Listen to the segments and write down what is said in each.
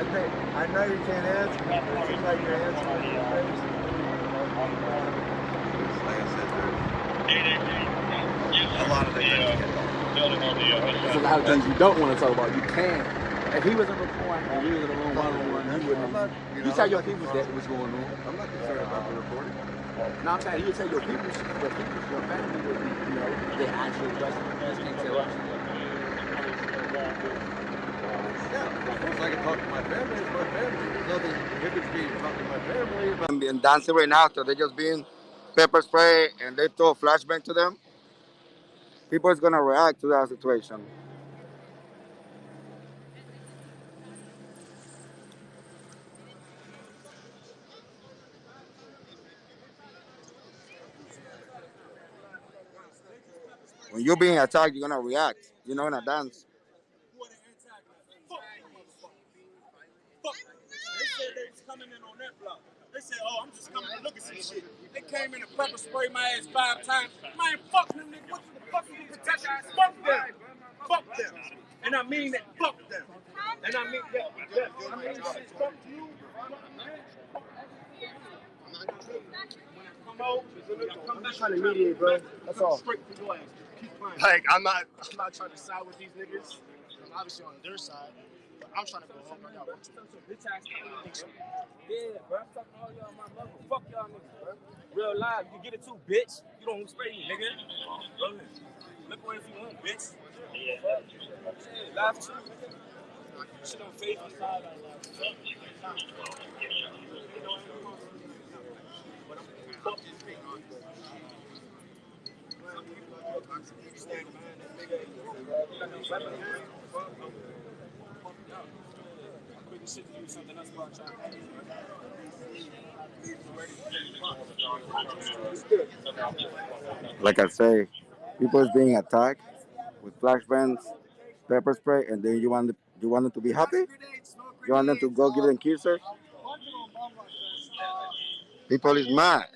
I know you can't answer, but it seems like you're answering in your face. Like I said, there's a lot of things I can't talk about. There's a lot of things you don't want to talk about. You can't. If he was in recording and we was in the room one-on-one, you wouldn't. You tell your people that what's going on. I'm not concerned about the recording. No, I'm saying you tell your people, your family would be, they actually question. You just can't tell us. Yeah, of course I can talk to my family. It's my family. There's nothing prohibits me from talking to my family. But I'm being dancing right now, so they just being pepper spray and they throw a flashbang to them. People is gonna react to that situation. When you're being attacked, you're gonna react. You're not gonna dance. Fuck. They said they was coming in on that block. They said, oh, I'm just coming to look at some shit. They came in and pepper sprayed my ass 5 times. Man, fuck them niggas. What the fuck you protect? Fuck them. Fuck them. And I mean that. Fuck them. And I mean that. I mean shit. Fuck you. I'm just trying to mediate, bro. That's all. Straight for your ass. Keep playing. Like, I'm not trying to side with these niggas. I'm obviously on their side. But I'm trying to go home. I got work to do. Yeah, bro. I'm talking to all y'all, my mother. Fuck y'all niggas, bro. Real live. You get it too, bitch. You don't spray me, nigga. Go ahead. Look away if you want, bitch. Yeah, live too. Shit on Facebook. Like I say, people is being attacked with flashbangs, pepper spray, and then you want them to be happy? You want them to go give them kisses? People is mad.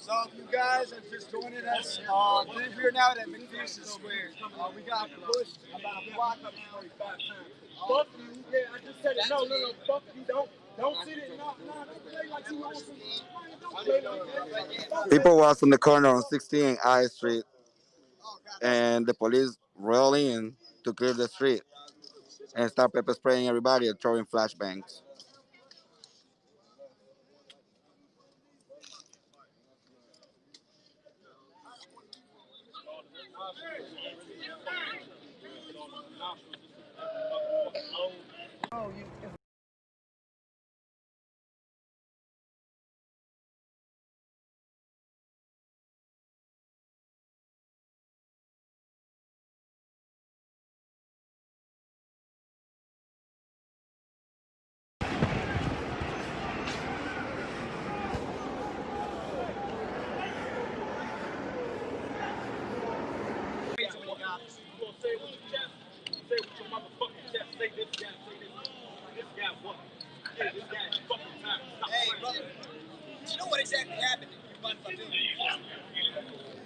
So if you guys are just joining us, we're here now at McPherson Square. We got pushed about a block up 45 times. Fuck you. Yeah, I just said it. No, fuck you. Don't sit it. No, don't play like you want some. Don't play like that. People was on the corner on 16 I Street, and the police roll in to clear the street and start pepper spraying everybody and throwing flashbangs.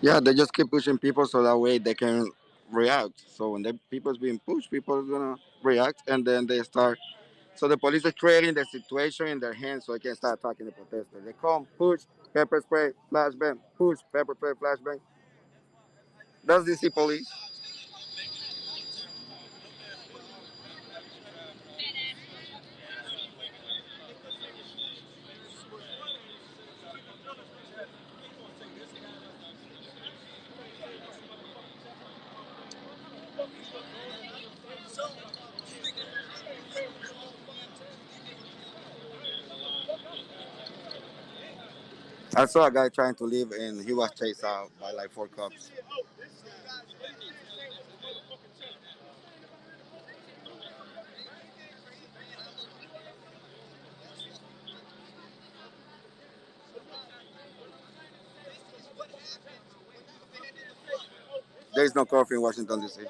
Yeah, they just keep pushing people so that way they can react. So when the people's being pushed, people are gonna react, and then they start. So the police is creating the situation in their hands so they can start attacking the protesters. They come, push, pepper spray, flashbang, push, pepper spray, flashbang. That's DC police. I saw a guy trying to leave and he was chased out by like 4 cops. There is no curfew in Washington D.C.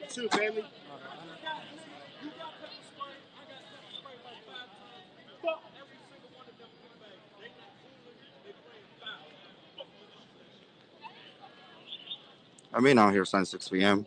Too, baby. I've been out here since 6 p.m.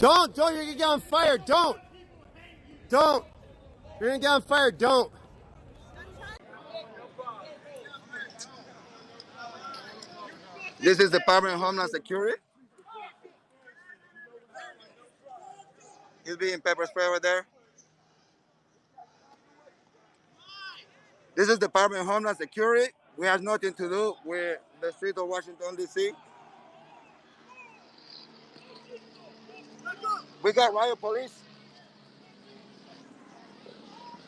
Don't, you're gonna get on fire, don't. You're gonna get on fire, don't. This is the Department of Homeland Security. He's being pepper spray over there. This is the Department of Homeland Security. We have nothing to do with the street of Washington, D.C. We got riot police.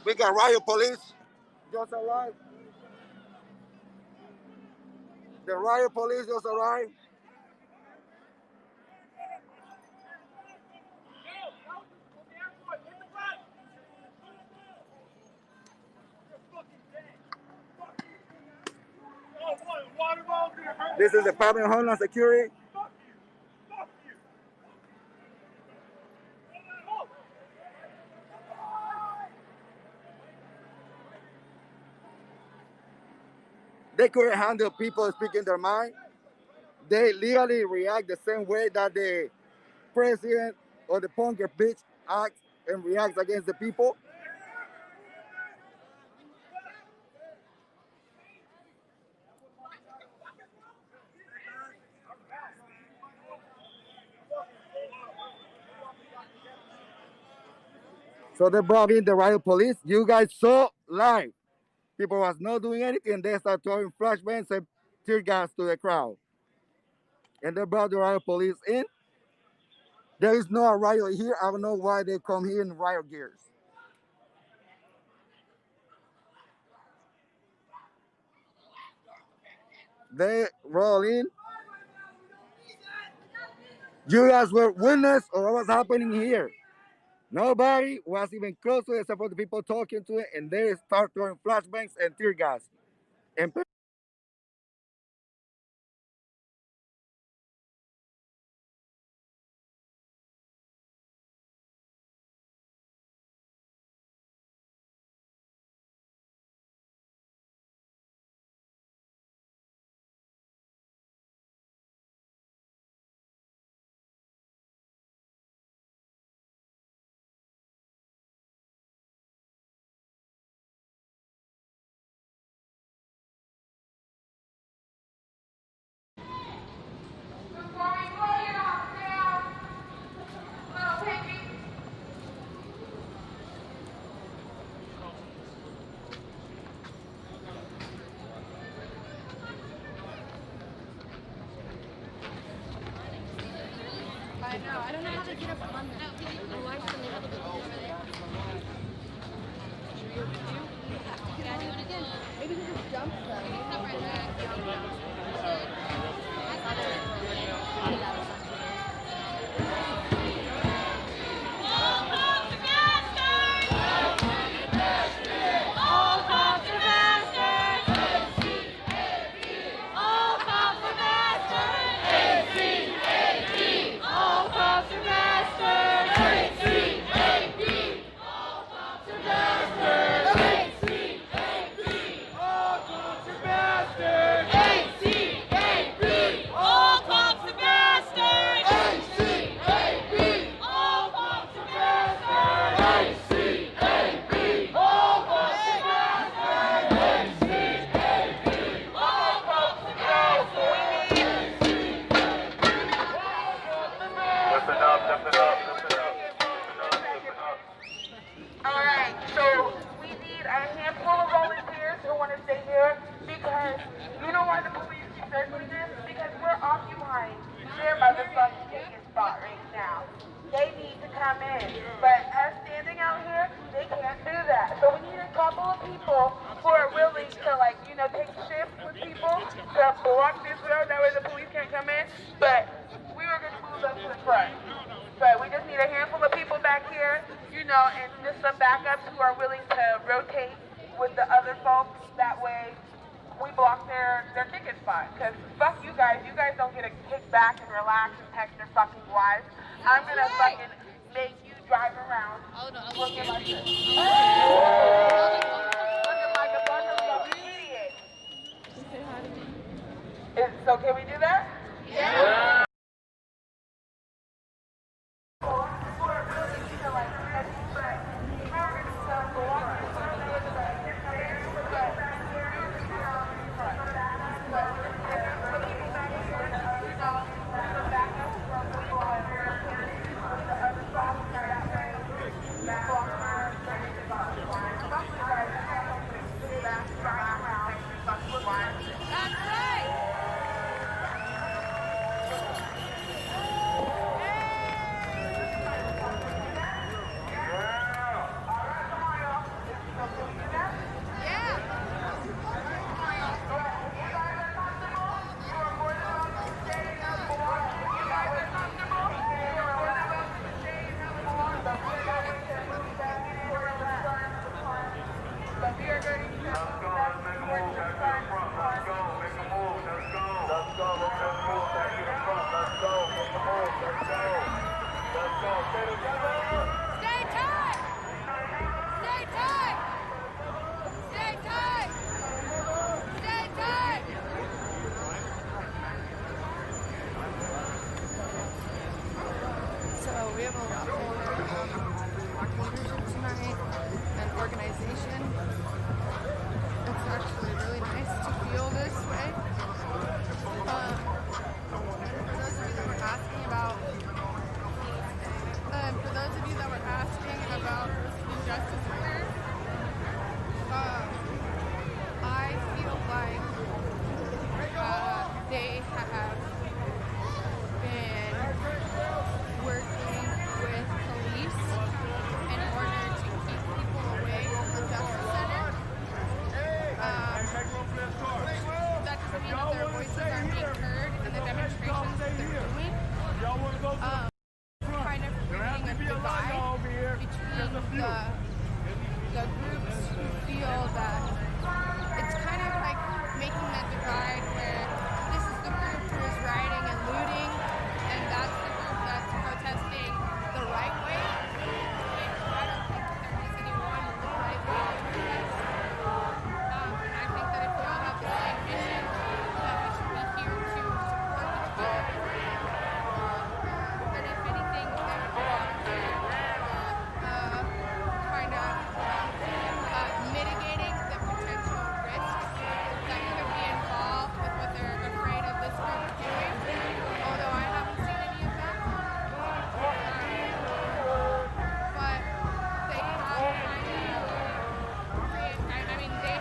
We got riot police. Just arrived. The riot police just arrived. This is the Department of Homeland Security. They couldn't handle people speaking their mind. They legally react the same way that the president or the punker bitch acts and reacts against the people. So they brought in the riot police. You guys saw live. People was not doing anything. They started throwing flashbangs and tear gas to the crowd. And they brought the riot police in. There is no riot here. I don't know why they come here in riot gears. They roll in. You guys were witness of what was happening here. Nobody was even close to it except for the people talking to it, and they start throwing flashbangs and tear gas. And I know. I don't know how to get up on that. My wife's gonna have to do it. Yeah, do it again. Maybe we just jump them. Stop right there. Alright, so we need a handful of volunteers who want to stay here because you know why the police keep circling this? Because we're occupying their motherfucking ticket spot right now. They need to come in, but us standing out here, they can't do that. So we need a couple of people who are willing to, like, you know, take shifts with people to block this road, that way the police can't come in. But we were going to move them to the front. But we just need a handful of people back here, you know, and just some backups who are willing to rotate with the other folks. That way we block their ticket spot. Because fuck you guys don't get to kick back and relax and text your fucking wives. I'm going to fucking make you drive around looking like this. Looking like a bunch of idiots. So can we do that? Yeah. We have a lot more leadership tonight and organization. It's actually really nice to feel this way. For those of you that were asking about the groups who feel that it's kind of like making that divide where this is the group who is rioting and looting, and that's the group that's protesting the right way. And I don't think that there is any one right way to protest. And I think that if we all have the same mission, that we should be here to support each other. And if anything, they would be able to kind of mitigating the potential risks that could be involved with what they're afraid of this group doing, although I haven't seen any of that. But they have kind of created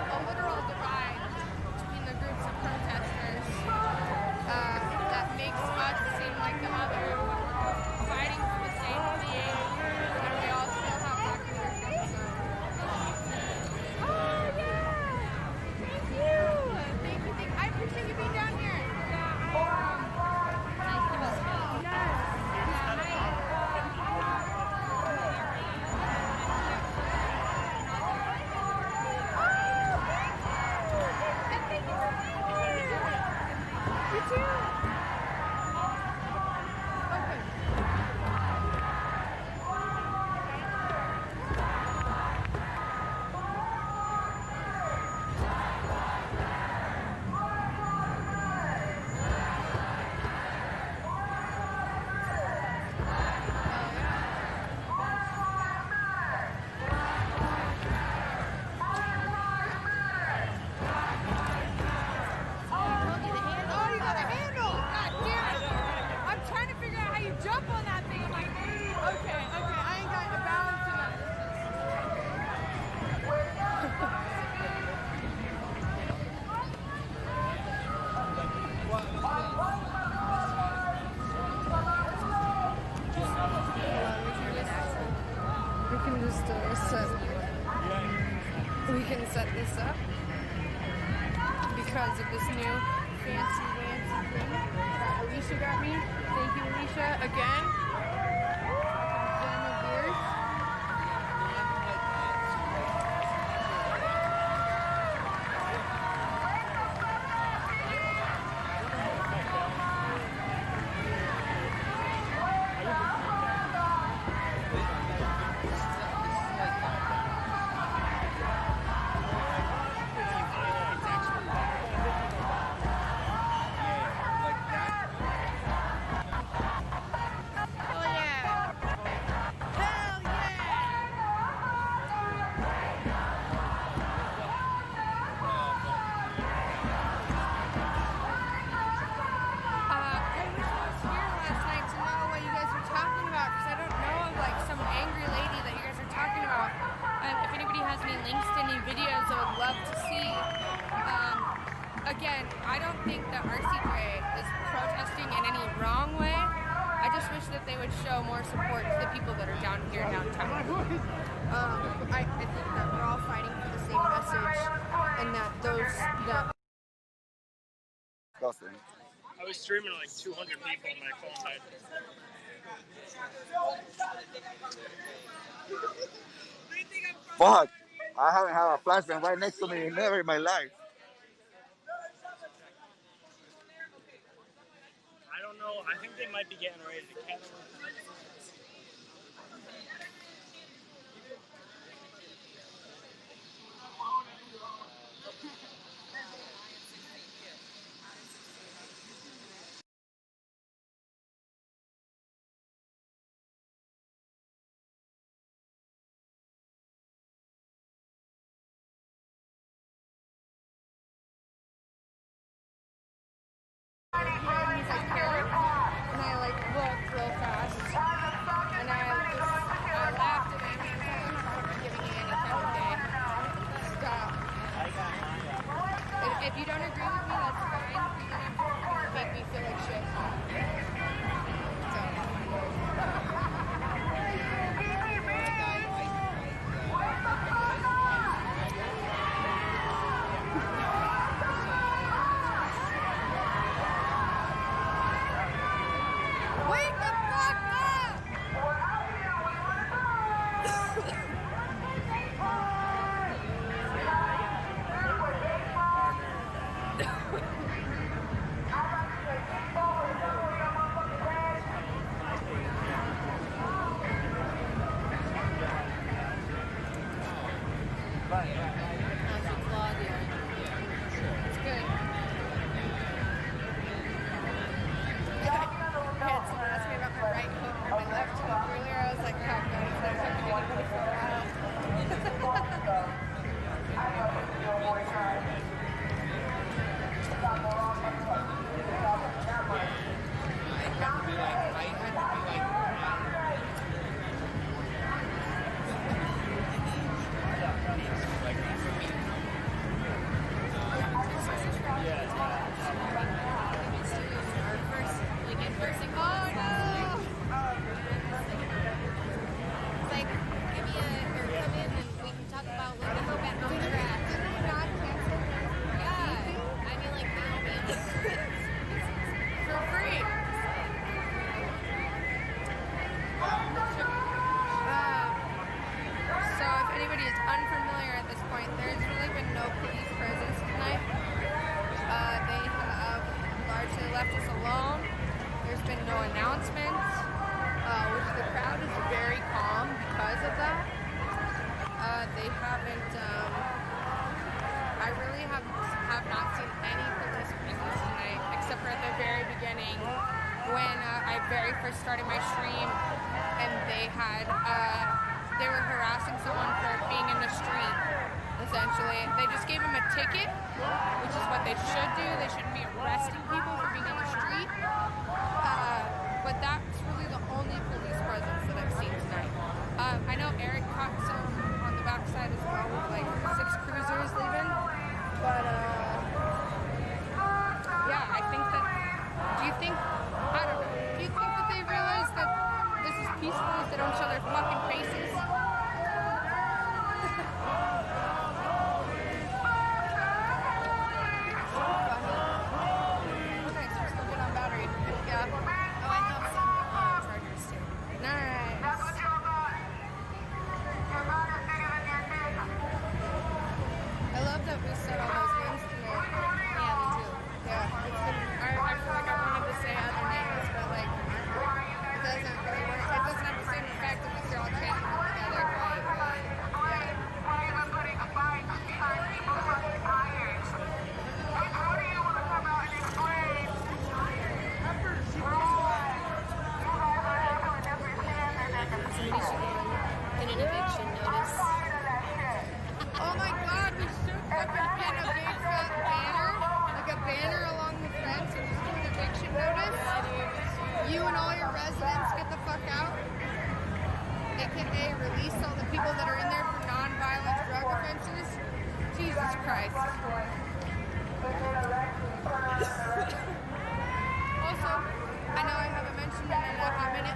a literal divide between the groups of protesters that makes us seem like the other when we're all fighting for the same thing, and we all still have black leadership. So. Oh yeah! Thank you! Thank you. I appreciate you being down here. You too. Okay. Oh, you got a handle! God damn it! I'm trying to figure out how you jump on that thing. I'm like, okay, I ain't got the balance enough. We can just we can set this up because of this new fancy wancy thing that Alicia got me. Thank you, Alicia, again. Gem of yours. Oh yeah! Hell I wish I was here last night to know what you guys were talking about, because I don't know of like some angry lady that you guys are talking about. If anybody has any links to any videos, I would love to see. Again, I don't think that RCJ is protesting in any wrong way. I just wish that they would show more support to the people that are down here downtown. I think that we're all fighting for the same message, and that Disgusting. I was streaming like 200 people and my phone died. Fuck! I haven't had a flashbang right next to me never in my life. I don't know. I think they might be getting ready to cancel. He's like, Karen, and I like look real fast. announcements, which the crowd is very calm because of that. They haven't, I really have not seen any police presence tonight, except for at the very beginning when I very first started my stream and they were harassing someone for being in the street, essentially. They just gave him a ticket, which is what they should do. They shouldn't be arresting people for being in the street. But that's really the only police presence that I've seen tonight. I know Eric caught some on the backside as well with like 6 cruisers leaving. But yeah, I think that, do you think that they realize that this is peaceful if they don't show their fucking faces? Okay, so we're still good on battery. Yeah. Oh, I have some chargers too. Nice. I love that we set all those names tonight. Yeah, me too. Yeah, it's been, I feel like I wanted to say other names, but like, it doesn't really work. It doesn't have the same effect if you're all chanting them together. Somebody should get an eviction notice. Oh my god, we should fucking get a big fat banner, like a banner along the fence and just do an eviction notice. You and all your residents get the fuck out. AKA release all the people that are in there for non-violent drug offenses. Jesus Christ. Also, I know I haven't mentioned it in a hot minute,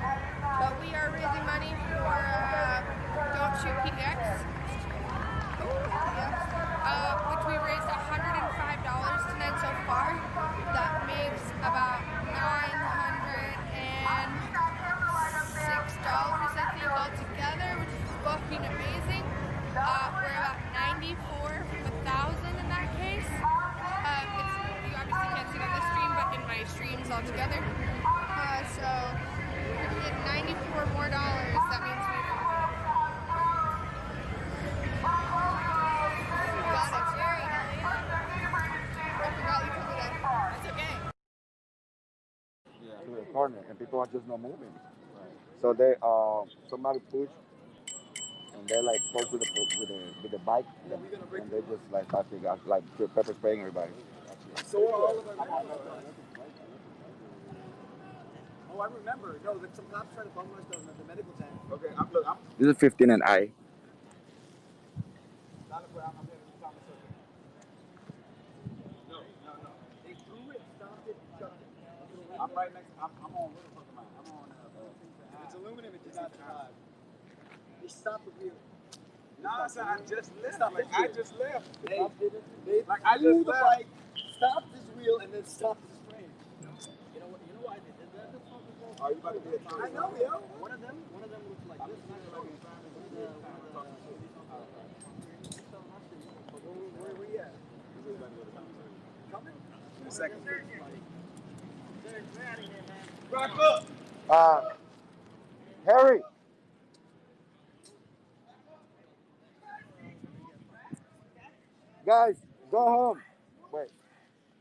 but we are raising money for Don't Shoot PDX. Which we raised $105 tonight so far. That makes about $906, I think, altogether, which is fucking amazing. We're about 94 from 1,000 in that case. You obviously can't see it on the stream, but in my streams altogether. So if we get 94 more dollars, that means we got it. Jerry, I forgot you told me that. That's okay. To the corner, and people are just not moving. So they somebody push, and they're like close with the bike, and they just like starting like pepper spraying everybody. So are all of them. Oh, I remember. No, some cops tried to bum us the medical tent. Okay, look, This is 15 and I. No. They threw it, stopped it, shut it. I'm right next. I'm on. What the fuck am I? I'm on. It's aluminum. It did not survive. They stopped the wheel. Nah, son, I just left. I just left. They flew the bike, stopped his wheel, and then stopped his frame. You know why they did that? Are you about to be a time? I know, yo. One of them looks like this. Where are we at? Coming? In a second. Rock up! Harry. Guys, go home. Wait.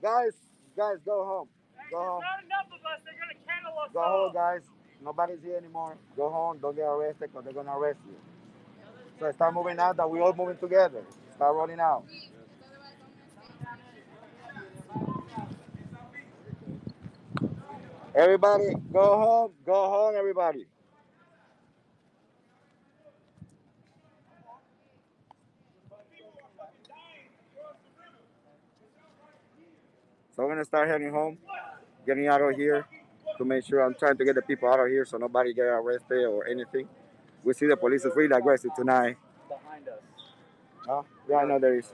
Guys, go home. Go home. Not enough of us. They're gonna kennel us Go all. home, guys. Nobody's here anymore. Go home. Don't get arrested because they're going to arrest you. So start moving out that we all moving together. Start rolling out. Everybody, go home. Go home, everybody. So we're going to start heading home, getting out of here to make sure I'm trying to get the people out of here so nobody get arrested or anything. We see the police is really aggressive tonight. Behind us. Huh? Yeah, I know there is.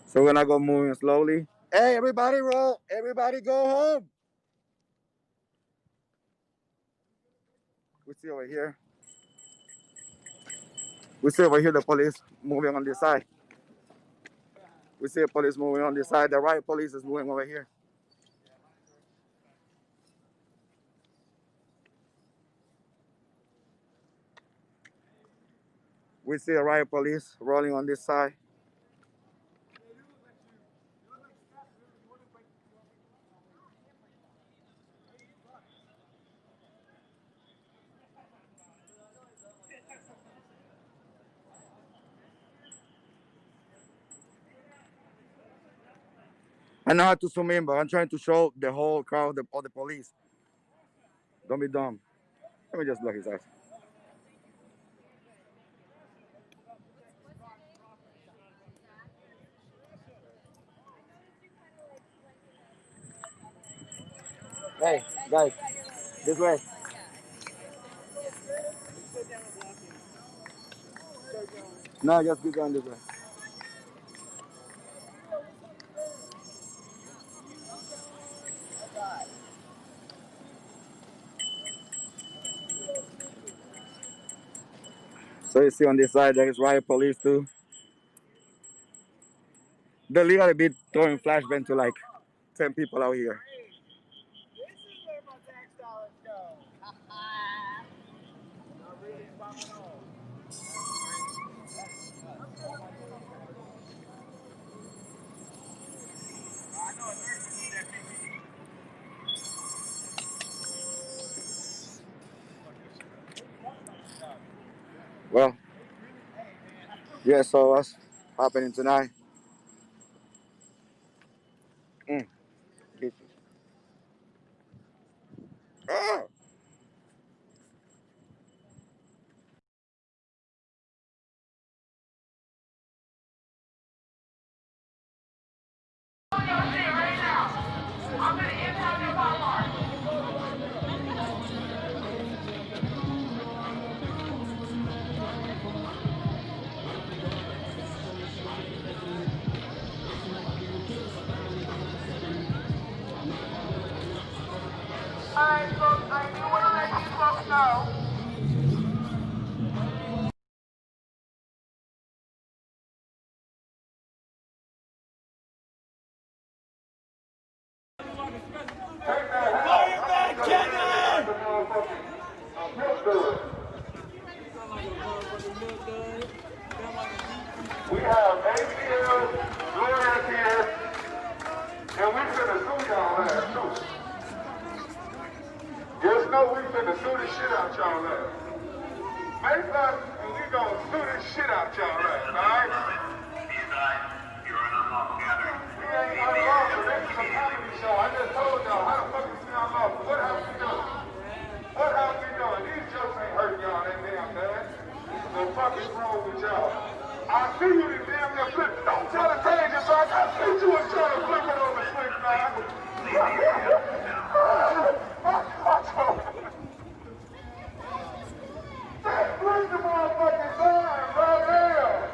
So we're gonna go moving slowly. Hey, everybody roll. Everybody go home. We see over here. We see over here the police moving on this side. We see the police moving on this side. The riot police is moving over here. We see a riot police rolling on this side. I know how to zoom in, but I'm trying to show the whole crowd of the police. Don't be dumb. Let me just block his eyes. Hey, guys, this way. No, just keep going this way. So you see on this side there is riot police too. They're literally be throwing flashbang to like 10 people out here. This is where my tax dollars go. Not really popping off. I know a nurse need that PPE. Well, yeah, so what's happening tonight? Get you. Ah! Alright, folks, I do want to let you folks know. We have ATL, lawyers here, and we finna sue y'all ass too. Just know we finna sue the shit out y'all ass. Make us, and we gonna sue the shit out y'all ass, alright? We ain't unlawful, this is a comedy show. I just told y'all, how the fuck is we unlawful? What have we done? What have we done? These jokes ain't hurt y'all that damn bad. The fuck is wrong with y'all? I see you the damn near flip. Don't tell the change it back. I see you was trying to flip it on the switch, man. Bring the motherfucking sign right there.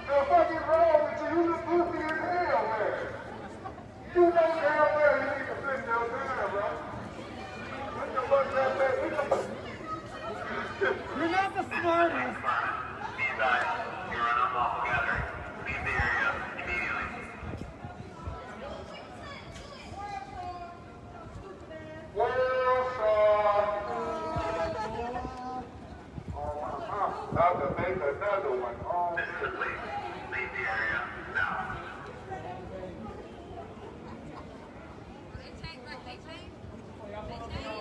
The fucking wrong with you. You look goofy as hell, man. You know damn well you need to flip your sign, bro. What the fuck that man? You're not the smartest. You're an unlawful gathering. Leave the area immediately. About to make another one. Please leave the area now.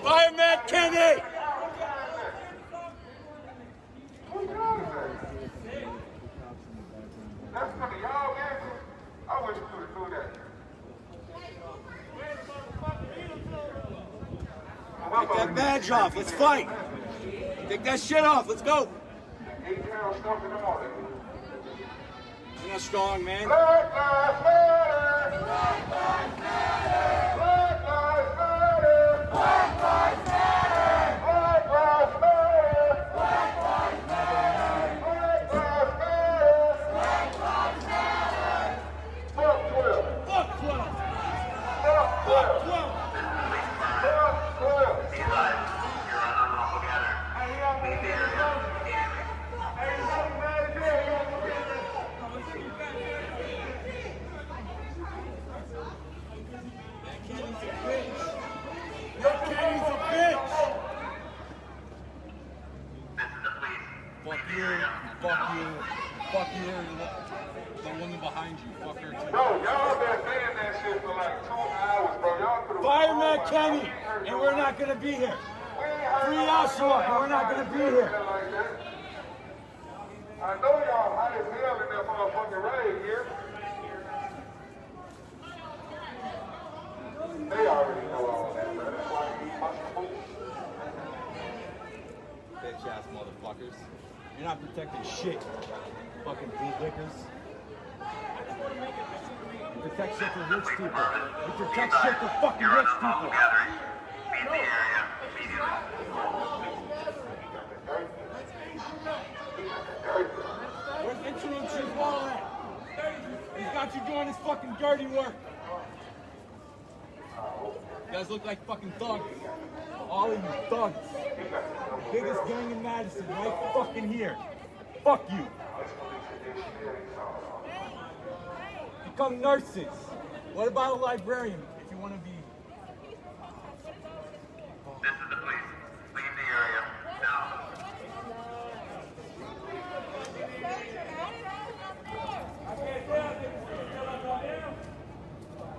Fireman Kenny! That's funny. Y'all answer. I wish we would do that. Take that badge off. Let's fight. Take that shit off. Let's go. You're not strong, man. Black Lives Matter! Black Lives Matter! Black Lives Matter! Black Lives Matter! Black Lives Matter! Black Lives Matter! Black Lives Matter! Black Lives Matter! Fuck 12! Fuck 12. Fuck 12! Fuck 12. Fuck 12! You're an unlawful gathering. Leave the area immediately. fuck you, the woman behind you. Fuck her too. Bro, y'all been saying that shit for like 2 hours, bro. Y'all could've... Fireman Kenny, and we're not gonna be here. Free Joshua, and we're not gonna be here. I know y'all hot as hell in that motherfucking raid here. They already know all that, bro. That's why you eat mushrooms. Bitch ass motherfuckers. You're not protecting shit. Fucking bootlickers. You protect shit for rich people. You protect shit for fucking rich people. Where's interim chief Wall at? He's got you doing this fucking dirty work. You guys look like fucking thugs. All of you thugs. Biggest gang in Madison, right fucking here. Fuck you. Become nurses. What about a librarian if you want to be? This is the police. Leave the area now.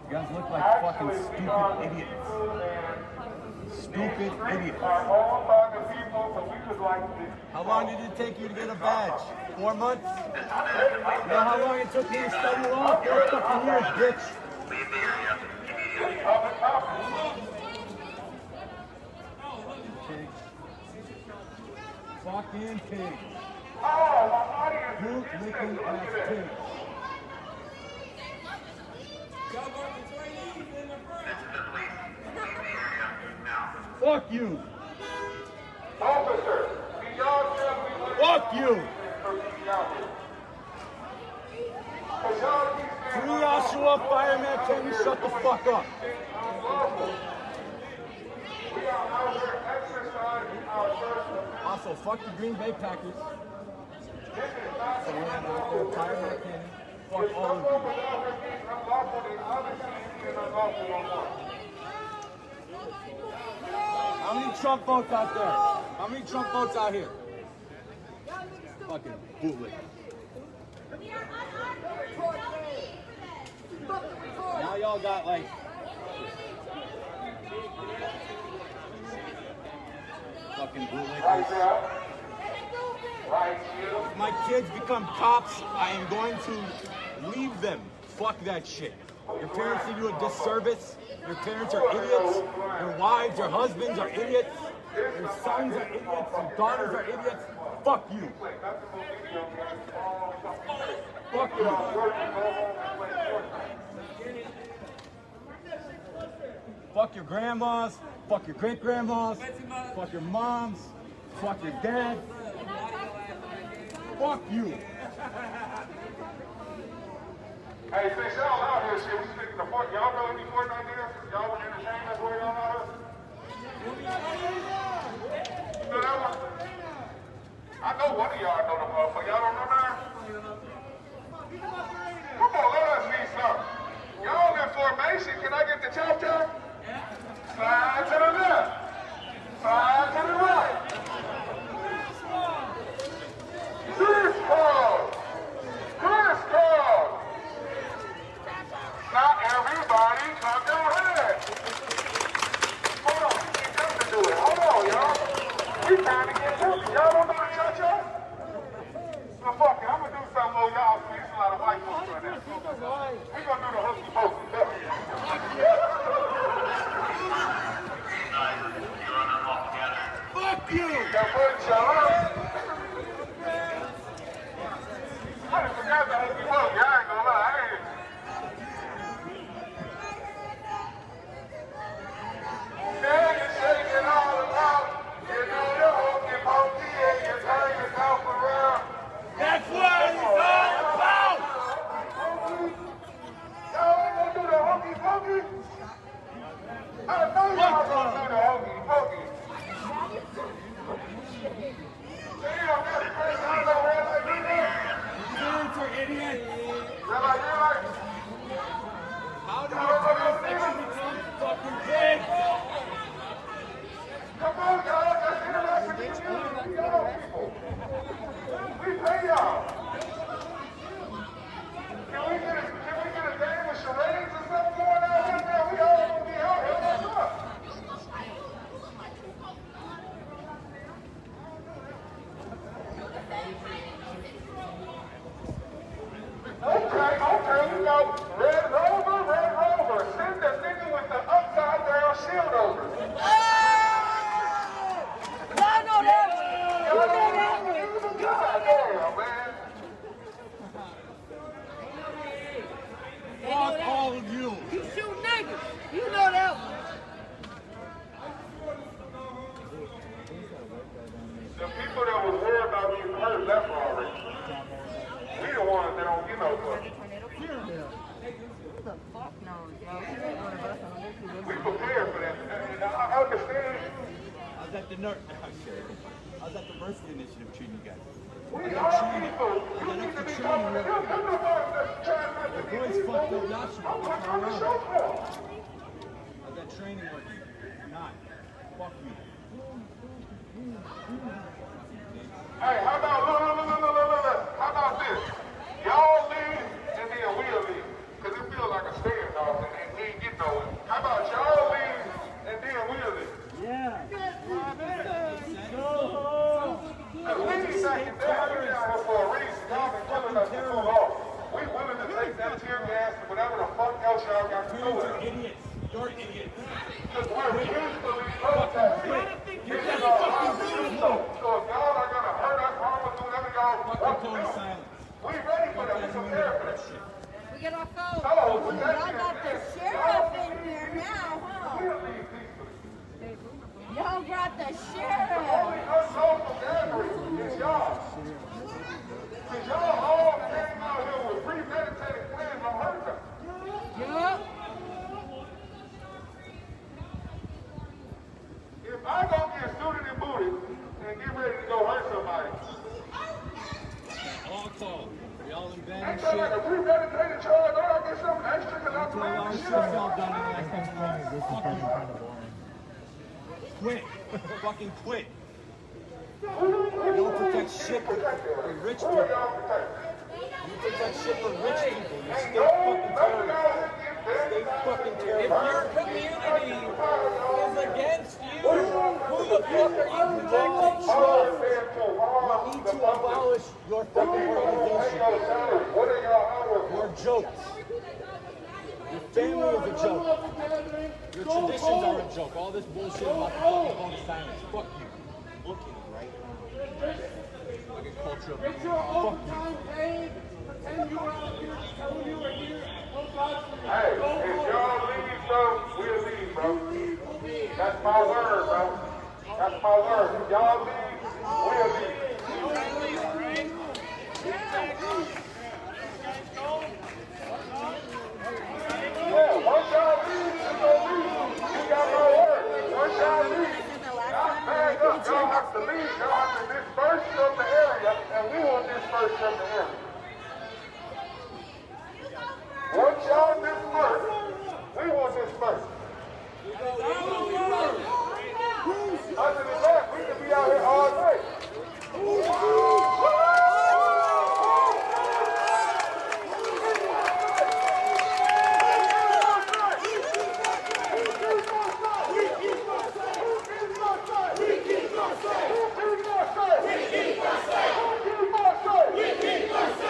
You guys look like fucking stupid idiots. Stupid idiots. How long did it take you to get a badge? 4 months? You know how long it took me to study law? 4 fucking years, bitch. Leave the area immediately. Fucking pig. Boot licking ass pig. Fuck you. Officer, can y'all tell me what Fuck you. Free Joshua, Fireman Kenny, shut the fuck up. We are out here exercising our First Also, fuck the Green Bay Packers. This is not So we're gonna have Fireman Kenny. Fuck all of you. unlawful, the other team is unlawful on one. How many Trump votes out there? How many Trump votes out here? Fucking bootleg. Now y'all got like fucking bootleggers. If my kids become cops, I am going to leave them. Fuck that shit. Your parents did you a disservice. Your parents are idiots. Your wives, your husbands are idiots. Your sons are idiots. Your daughters are idiots. Fuck you. Fuck you. Fuck your grandmas. Fuck your great grandmas. Fuck your moms. Fuck your dad. Fuck you. Hey, since y'all out here, shit, we sticking to Fortnite. Y'all know any Fortnite there? Y'all would entertain us where y'all out here? You know that one? I know one of y'all know the motherfucker. Y'all don't know that? Come on, let us see something. Y'all in formation. Can I get the chop chop? Slide to the left. Slide to the right. Crisscross. Crisscross. Not everybody clap your hands. Hold on, we need them to do it. Hold on, y'all. We trying to get to it. Y'all don't know the cha-cha? Well, fuck it. I'm going to do something more y'all see. There's a lot of white folks in there. We're going to do the hokey pokey. Okay, you know, Red Rover, send the nigga with the upside down shield over. Y'all know that. Y'all know that? God damn, man. Fuck all of you. You shoot niggas. You know that one. The people that was worried about being hurt left already. We the ones that don't get no fuck. Who the fuck knows, bro? We prepared for that. And I understand. I was at the I was at the Mercy Initiative treating you guys. We are people. You need to be talking to them. They're the ones that's trying not to be people. I'm trying to show them. I was at training working. Not. Fuck you. Hey, how about, look. How about this? Y'all leave and then we'll leave. Because it feels like a standoff and we ain't getting nowhere. How about y'all leave and then we'll leave? Yeah. We ain't backing down. We're down here for a reason. Y'all been killing us for too long. We willing to take that tear gas and whatever the fuck else y'all got to do with it. Idiots. You're idiots. Because we're peacefully protesting. This is our house to do so. So if y'all are going to hurt us, harm us, do whatever y'all want to do, we ready for that. We prepared for that shit. We get our phone. So, with that Y'all got the sheriff in here now, huh? we'll leave peacefully. Y'all brought the sheriff. Only unlawful gathering is y'all. Because y'all all came out here with premeditated plans on hurt us. Yup. If I go get suited and booted and get ready to go hurt somebody, All called. We all in bed and ain't that like a shit. premeditated charge? Don't I get something extra because I'm Until all planning shit's shit? all done in the last couple months. Fuck you. Quit. Fucking quit. You don't protect shit for rich Who are people. y'all protecting? You protect shit for rich people. You Ain't stay no fucking none of terrorists. y'all get Stay dead. fucking If terrorists. your community is against you, who the fuck are you protecting? All said to harm You need the to public. abolish your fucking Pay organization. your salary. What are y'all hours for? You're jokes. Your family is a joke. Your traditions are a joke. All this bullshit about the fucking phone is silence. Fuck you. Look at it right now. Fucking culture of fuck you. Hey, if y'all leave, bro, we'll leave, bro. That's my word, bro. That's my word. If y'all leave, we'll leave. Yeah, once y'all leave, it's gonna leave. You got my word. Once y'all leave, y'all bag up. Y'all have to leave. Y'all have to disperse from the area, and we will disperse from the area. Once y'all disperse, we will disperse. Other than that, we can be out here all day. We keep us safe.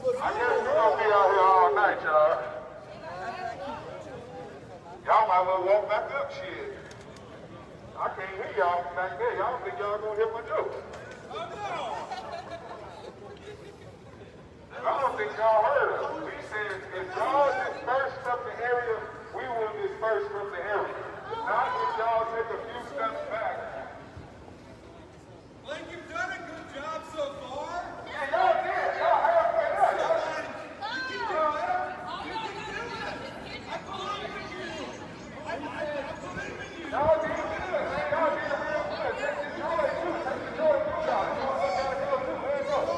I guess we're gonna be out here all night, y'all. Y'all might as well walk back up, shit. I can't hear y'all from back there. Y'all think y'all gonna hear my joke? I don't think y'all heard us. We said if y'all disperse from the area, we will disperse from the area. Not if y'all take a few steps back. Blake, you've done a good job so far. Yeah, y'all did. Y'all halfway there. Y'all did. You can do it. You can do it. I believe in you. I believe in you. Y'all did good, man. Y'all did real good. Take the joy too. Take the joy too, y'all. That's what I gotta go too. Let's go.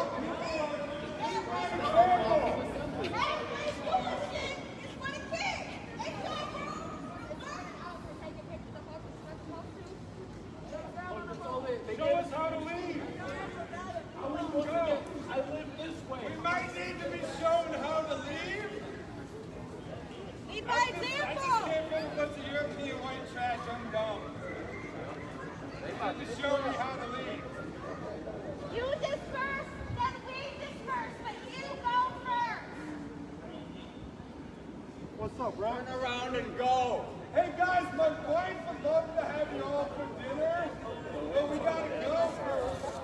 Show us how to leave. I want to go. I live this way. We might need to be shown how to leave. Lead by example. I just came from a bunch of European white trash. I'm dumb. Just show me how to leave. You disperse, then we disperse, but you go first. What's up, bro? Turn around and go. Hey guys, my wife would love to have you all for dinner, but we gotta go first.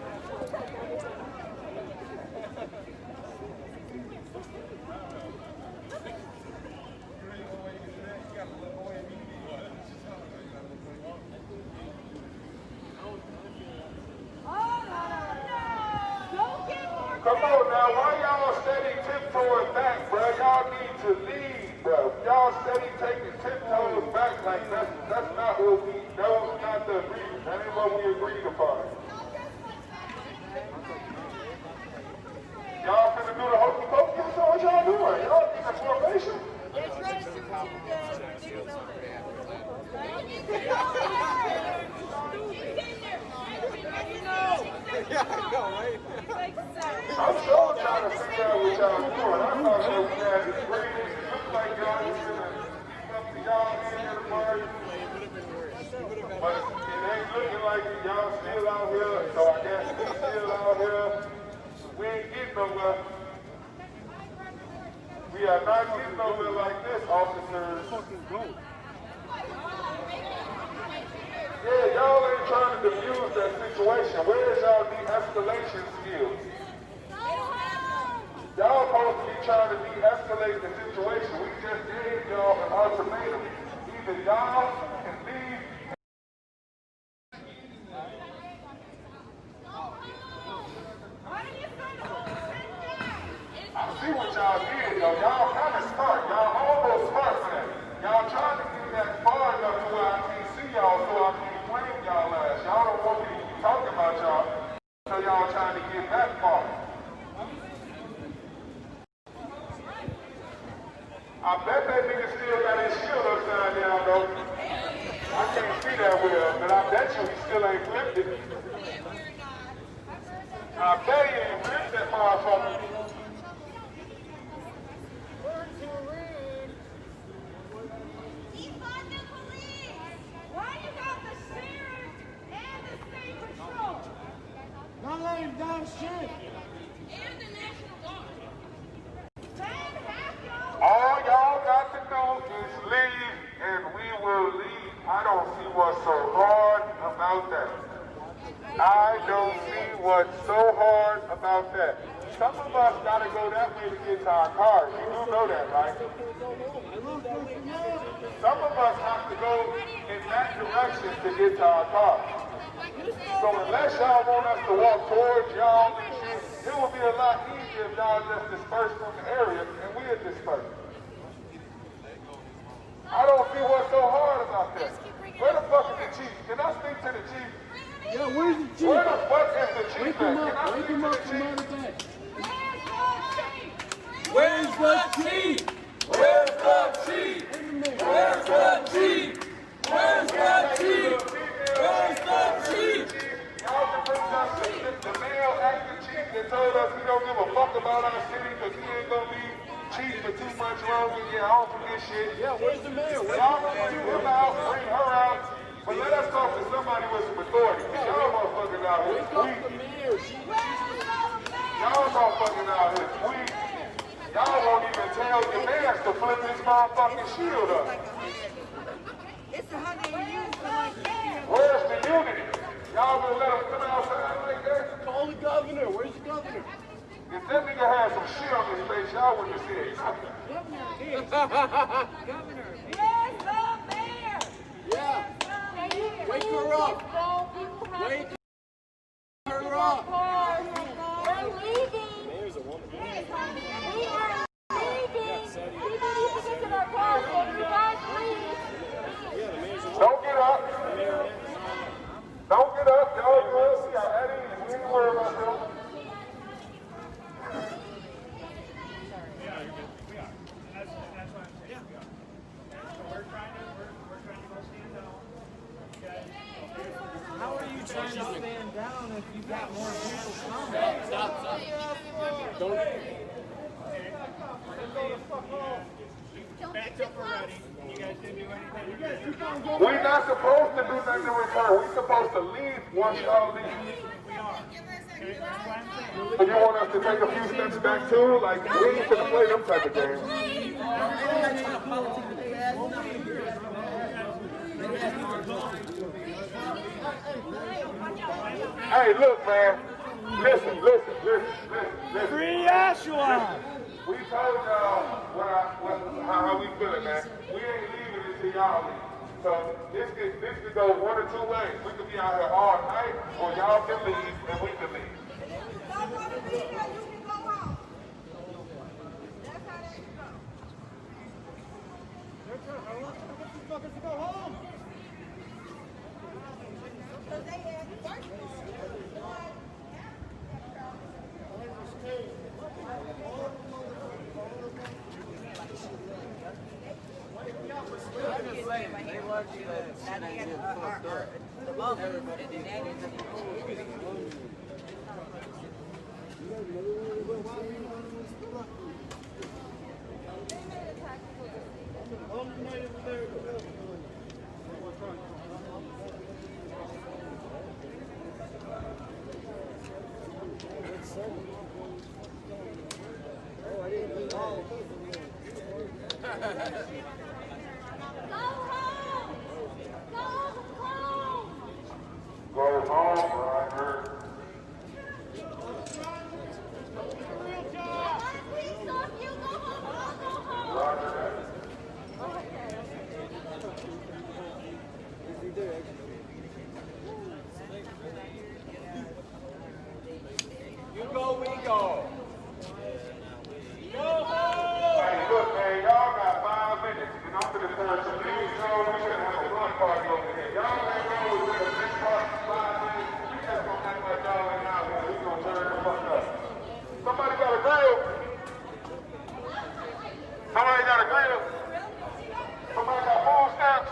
Come on now, why y'all steady tiptoeing back, bro? Y'all need to leave, bro. Y'all steady taking tiptoes back like that's not what we, that was not the agreement. That ain't what we agreed upon. Y'all finna do the hokey pokey, so what y'all doing? Y'all need a formation? It's right through to the big I'm sure trying to figure out what y'all doing. I thought that we had this great. It looks like y'all was gonna come to y'all in the party. But it ain't looking like y'all still out here, so I guess we still out here. We ain't getting nowhere. We are not getting nowhere like this, officers. Yeah, y'all ain't trying to diffuse that situation. Where's y'all de-escalation skills? Y'all supposed to be trying to de-escalate the situation. We just gave y'all an ultimatum. Either y'all can leave. I see what y'all did, though. Y'all kind of smart. Y'all almost smart for that. Y'all trying to get that far enough to where I can't see y'all, so I can't blame y'all ass. Y'all don't want me to be talking about y'all, so y'all trying to get that far. I bet that nigga still got his shield upside down, though. I can't see that well, but I bet you he still ain't flipped it. I bet he ain't flipped that motherfucker. Not laying down shit. And the National Guard. All y'all got to do is leave, and we will leave. I don't see what's so hard about that. I don't see what's so hard about that. Some of us got to go that way to get to our cars. You do know that, right? Some of us have to go in that direction to get to our cars. So unless y'all want us to walk towards y'all and shit, it will be a lot easier if y'all just disperse from the area and we'll disperse. I don't see what's so hard about that. Where the fuck is the chief? Can I speak to the chief? Yeah, where's the chief? Where the fuck is the chief? Wake him Can I up. Wake speak him to up the from chief? out of bed. Where's the chief? Where's the chief? Where's the chief? Where's the chief? Where's the chief? Y'all can bring us the male acting chief that told us he don't give a fuck about our city because he ain't gonna be chief for too much longer. Yeah, I don't forget shit. Yeah, where's the mayor? Y'all gonna bring him out, bring her out, but let us talk to somebody with some authority. Y'all motherfuckers out here weak. Y'all motherfuckers out here weak. tell your man to flip his motherfucking shield up. It's 100 years for like Where's the unity? Y'all gonna let him come outside like that? Call the governor. Where's the governor? If that nigga had some shit on his face, y'all wouldn't have said nothing. Governor. Yes, the mayor. Yeah. Wake her up. Wake her up. We're leaving. Mayor's a woman. We are leaving. We need to get to our cars. So you guys leave. Don't get up. Don't get up. Y'all good. We got at ease. We ain't worried about them. How are you trying to stand down if you've got more people coming? Stop. Don't. Back up already. You guys didn't do anything. You guys keep on going. We're not supposed to do nothing in return. We're supposed to leave once y'all leave. We are. Okay, that's what I'm saying. So you want us to take a few steps back too? Like, we ain't gonna play them type of games. Hey, look, man. Listen. Free Ashua! We told y'all how we feeling, man. We ain't leaving until y'all leave. So this could go one or two ways. We could be out here all night, or y'all can leave and we can leave. Don't want to be here. You can go home. That's how that should go. Motherfuckers to go home. So they had work. They want you to get fucked up. Everybody needs Go home, Roger. Roger that. You go, we go. Go home. Hey, look, man, y'all got 5 minutes, and I'm gonna turn some news on. We should have a run party over here. Y'all ain't going with the big party 5 minutes. We just gonna act like y'all ain't out here. We gonna turn the fuck up. Somebody got a grill? Somebody got a grill? Somebody got food stamps?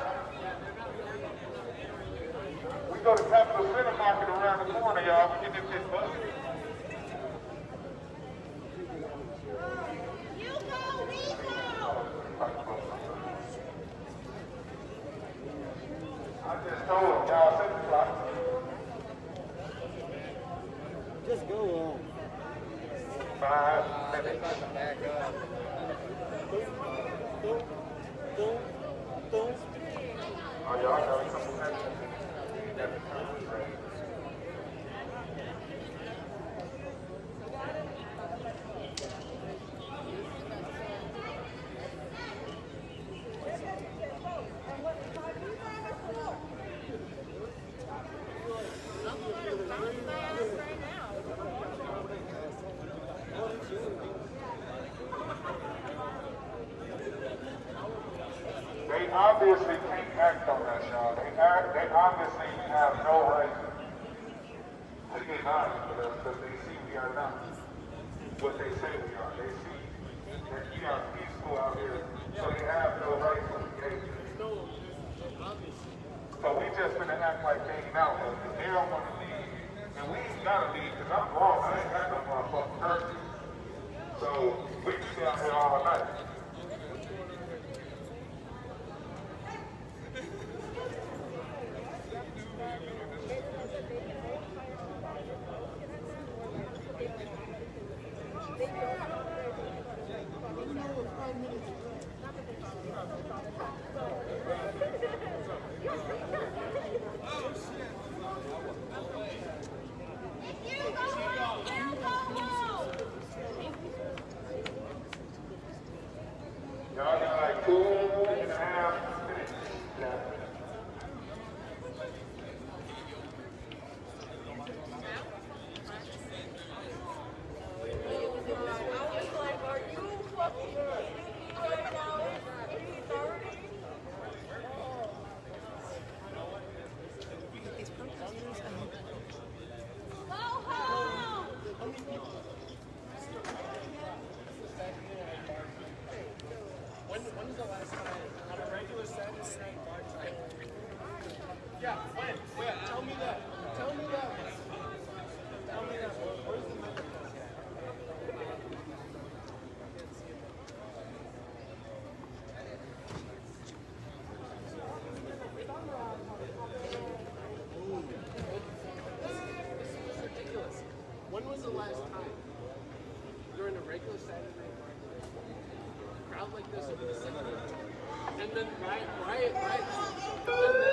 We go to Capital Center Market around the corner, y'all. We get this shit busted. I just told them, y'all 6 o'clock. Just go home. 5 minutes. Oh, y'all got a couple minutes. They obviously can't act on that, y'all. They obviously have no right to get honest with us because they see we are not what they say we are. They see that we are peaceful out here, so they have no right to engage us. So we just gonna act like they ain't out here because they don't want to leave. And we ain't gotta leave because I'm grown. I ain't got no motherfucking curfew. So we can stay out here all night. 2.5 minutes. When was the last time on a regular Saturday night bar time? Yeah, when? Wait, tell me that. Tell me that. Tell me that. Where's the microphone? This is ridiculous. When was the last time during a regular Saturday night bar crowd like this would be the same thing? And then riot. And then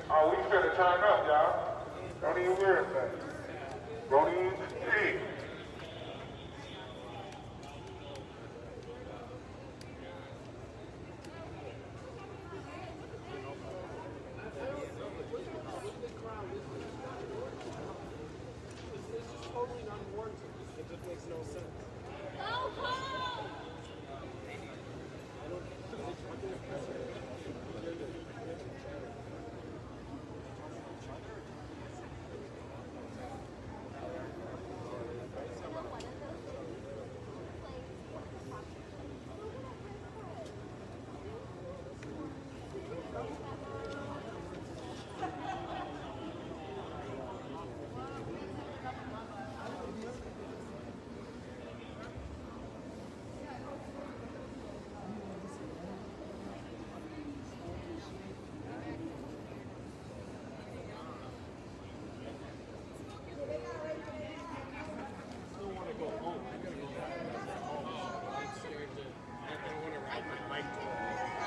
Oh, we finna turn up, y'all. Don't even worry about it. Don't even see. it's just totally unwarranted. It just makes no sense.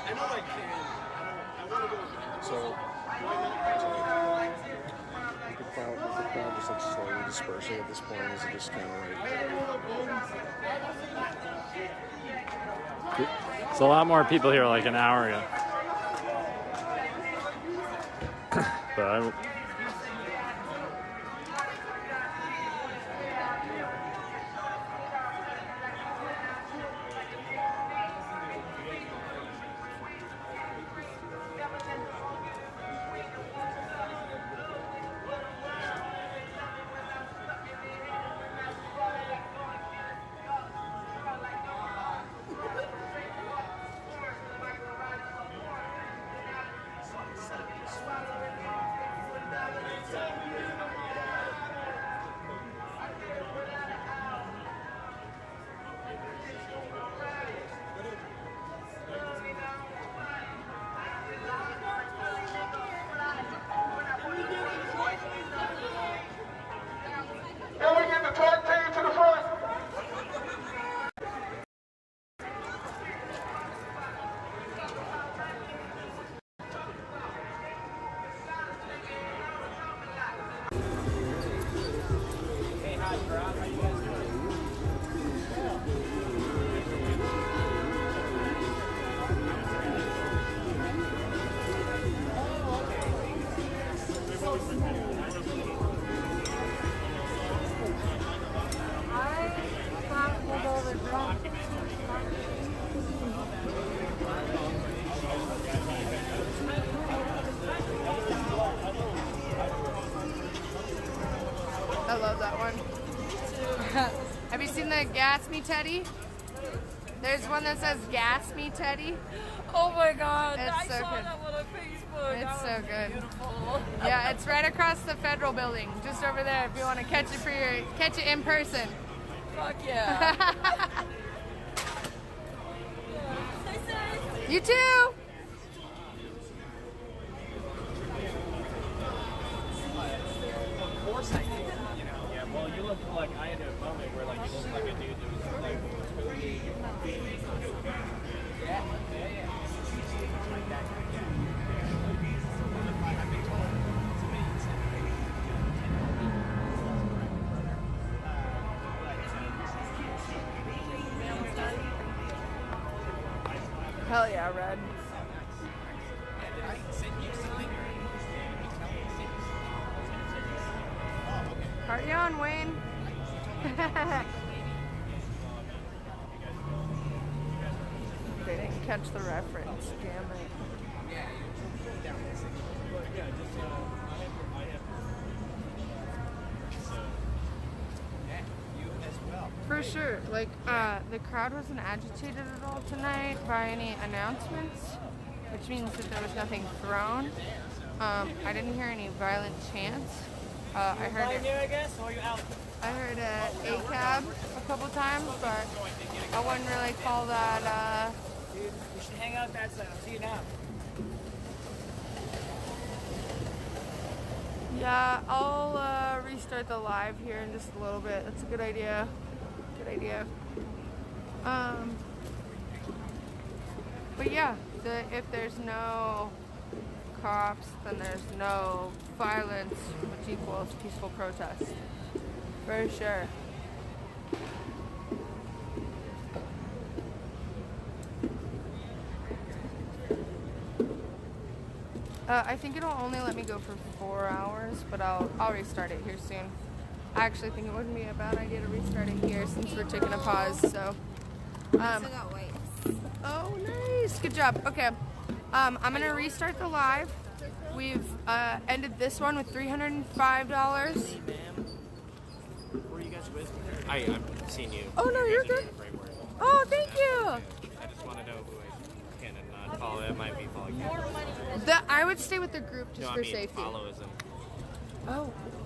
I know I can. I want to go. So the crowd just like slowly dispersing at this point. Is it just kind of like? It's a lot more people here like an hour ago. But Can we get the tag team to the front? I love that one. Have you seen the Gas Me Teddy? There's one that says Gas Me Teddy. Oh my god, It's I so saw good. that one on Facebook. It's That so was good. Beautiful. Yeah, it's right across the federal building, just over there if you want to catch it in person. Fuck yeah. You too. Of course I did. You know, yeah. Well, you look like I had a moment where like you look like a dude that was like totally. Yeah. Like that. Hell yeah, Red. Party on, Wayne. They didn't catch the reference, damn it. For sure. Like, the crowd wasn't agitated at all tonight by any announcements, which means that there was nothing thrown. I didn't hear any violent chants. I heard ACAB a couple times, but I wouldn't really call that, Dude, we should hang out that side. I'll see you now. yeah, I'll restart the live here in just a little bit. That's a good idea. Good idea. But yeah, if there's no cops, then there's no violence, which equals peaceful protest. For sure. I think it'll only let me go for 4 hours, but I'll restart it here soon. I actually think it wouldn't be a bad idea to restart it here since we're taking a pause, so. Oh, nice. Good job. Okay. I'm going to restart the live. We've ended this one with $305. Were you guys with? I've seen you. Oh, no, you're good. Oh, thank you. I just want to know who I can and not follow. It might be following you. I would stay with the group just No, I for mean safety. follow isn't.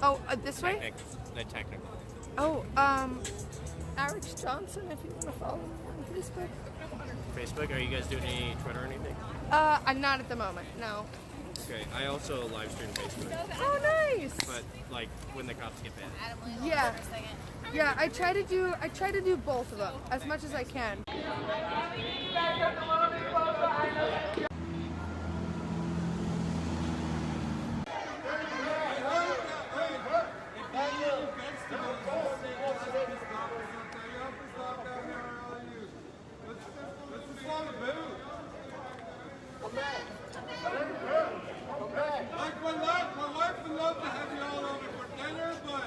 Oh, this way? The technical. Oh, Alex Johnson, if you want to follow me on Facebook. Facebook? Are you guys doing any Twitter or anything? I'm not at the moment, no. Okay, I also live stream Facebook. Oh, nice. But like when the cops get bad. Yeah. Yeah, I try to do both of them as much as I can. Like my wife would love to have you all over for dinner, but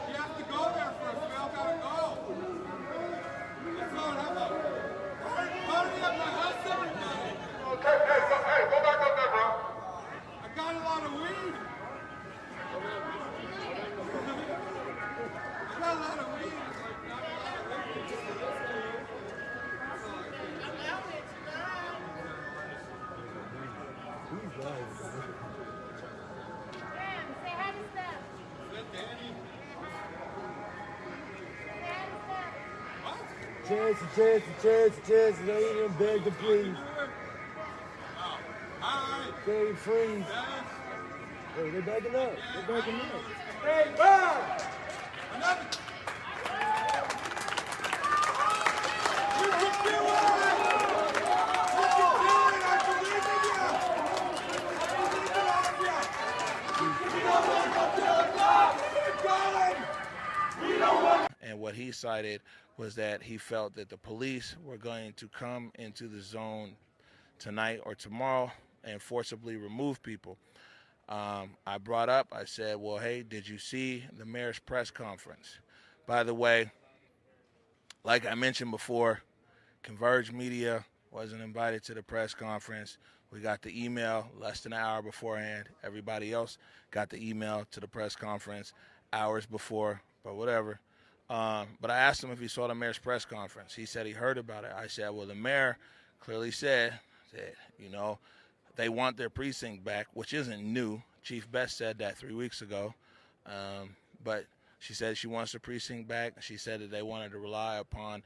you have to go there first. We all gotta go. Let's go and have a party at my house, everybody. Okay, hey, go back up there, bro. I got a lot of weed. I got a lot of weed. It's like not a lot of weed. Chance, they ain't even beg to please. Stay freeze. Hey, they're backing up. They're backing up. Hey, Bob! Another. You can do it! You can do it! I believe in you! I believe in all of you! We don't want to go to the top! Keep going! We don't want. And what he cited was that he felt that the police were going to come into the zone tonight or tomorrow and forcibly remove people. I brought up, I said, well, hey, did you see the mayor's press conference? By the way, like I mentioned before, Converge Media wasn't invited to the press conference. We got the email less than an hour beforehand. Everybody else got the email to the press conference hours before, but whatever. But I asked him if he saw the mayor's press conference. He said he heard about it. I said, well, the mayor clearly said that, you know, they want their precinct back, which isn't new. Chief Best said that 3 weeks ago. But she said she wants the precinct back. She said that they wanted to rely upon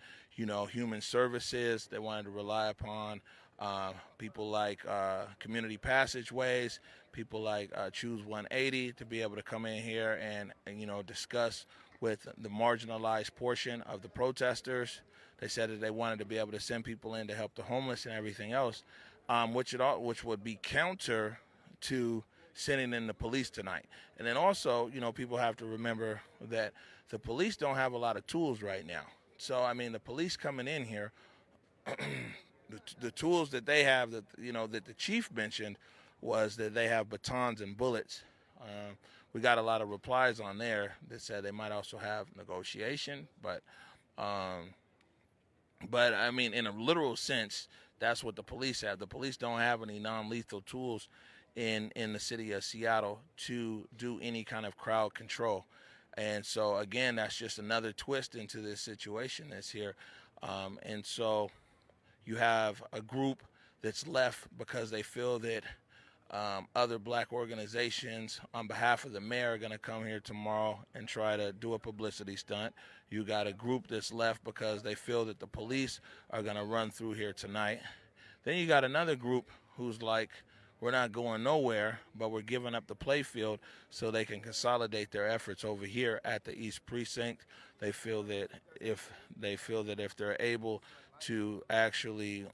human services. They wanted to rely upon people like community passageways, people like Choose 180 to be able to come in here and discuss with the marginalized portion of the protesters. They said that they wanted to be able to send people in to help the homeless and everything else, which would be counter to sending in the police tonight. And then also, people have to remember that the police don't have a lot of tools right now. So, I mean, the police coming in here, the tools that they have that the chief mentioned was that they have batons and bullets. We got a lot of replies on there that said they might also have negotiation, but I mean, in a literal sense, that's what the police have. The police don't have any non-lethal tools in the city of Seattle to do any kind of crowd control. And so, again, that's just another twist into this situation that's here. And so you have a group that's left because they feel that other black organizations on behalf of the mayor are going to come here tomorrow and try to do a publicity stunt. You got a group that's left because they feel that the police are going to run through here tonight. Then you got another group who's like, we're not going nowhere, but we're giving up the playfield so they can consolidate their efforts over here at the East Precinct. They feel that if they're able to actually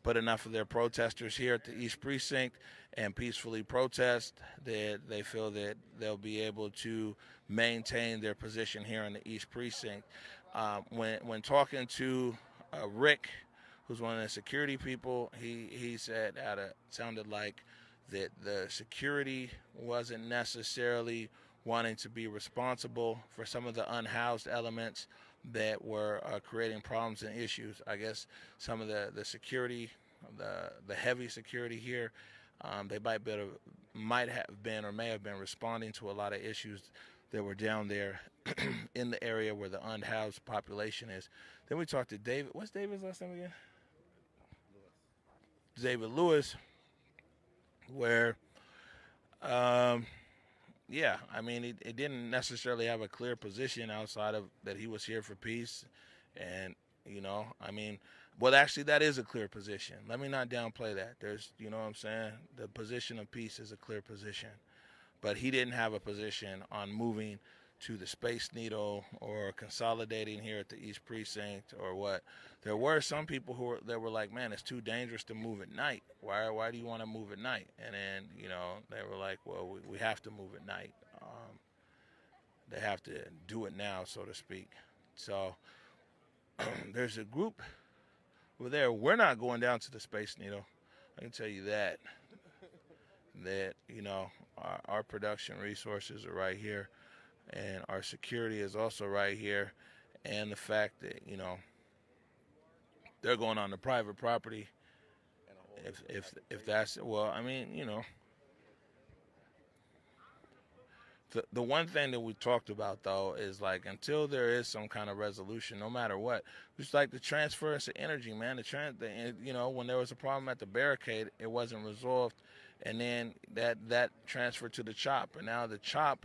put enough of their protesters here at the East Precinct and peacefully protest, that they feel that they'll be able to maintain their position here in the East Precinct. When talking to Rick, who's one of the security people, he said that it sounded like that the security wasn't necessarily wanting to be responsible for some of the unhoused elements that were creating problems and issues. I guess some of the security, the heavy security here, they might have been or may have been responding to a lot of issues that were down there in the area where the unhoused population is. Then we talked to David. What's David's last name again? David Lewis, where, yeah, I mean, it didn't necessarily have a clear position outside of that he was here for peace. And, I mean, well, actually, that is a clear position. Let me not downplay that. There's, what I'm saying? The position of peace is a clear position. But he didn't have a position on moving to the Space Needle or consolidating here at the East Precinct or what. There were some people that were like, man, it's too dangerous to move at night. Why do you want to move at night? And then, they were like, well, we have to move at night. They have to do it now, so to speak. So there's a group over there. We're not going down to the Space Needle. I can tell you that. That, our production resources are right here. And our security is also right here. And the fact that, they're going on the private property. If that's, well, I mean, the one thing that we talked about, though, is like until there is some kind of resolution, no matter what, just like the transference of energy, man. When there was a problem at the barricade, it wasn't resolved. And then that transferred to the CHOP. And now the CHOP,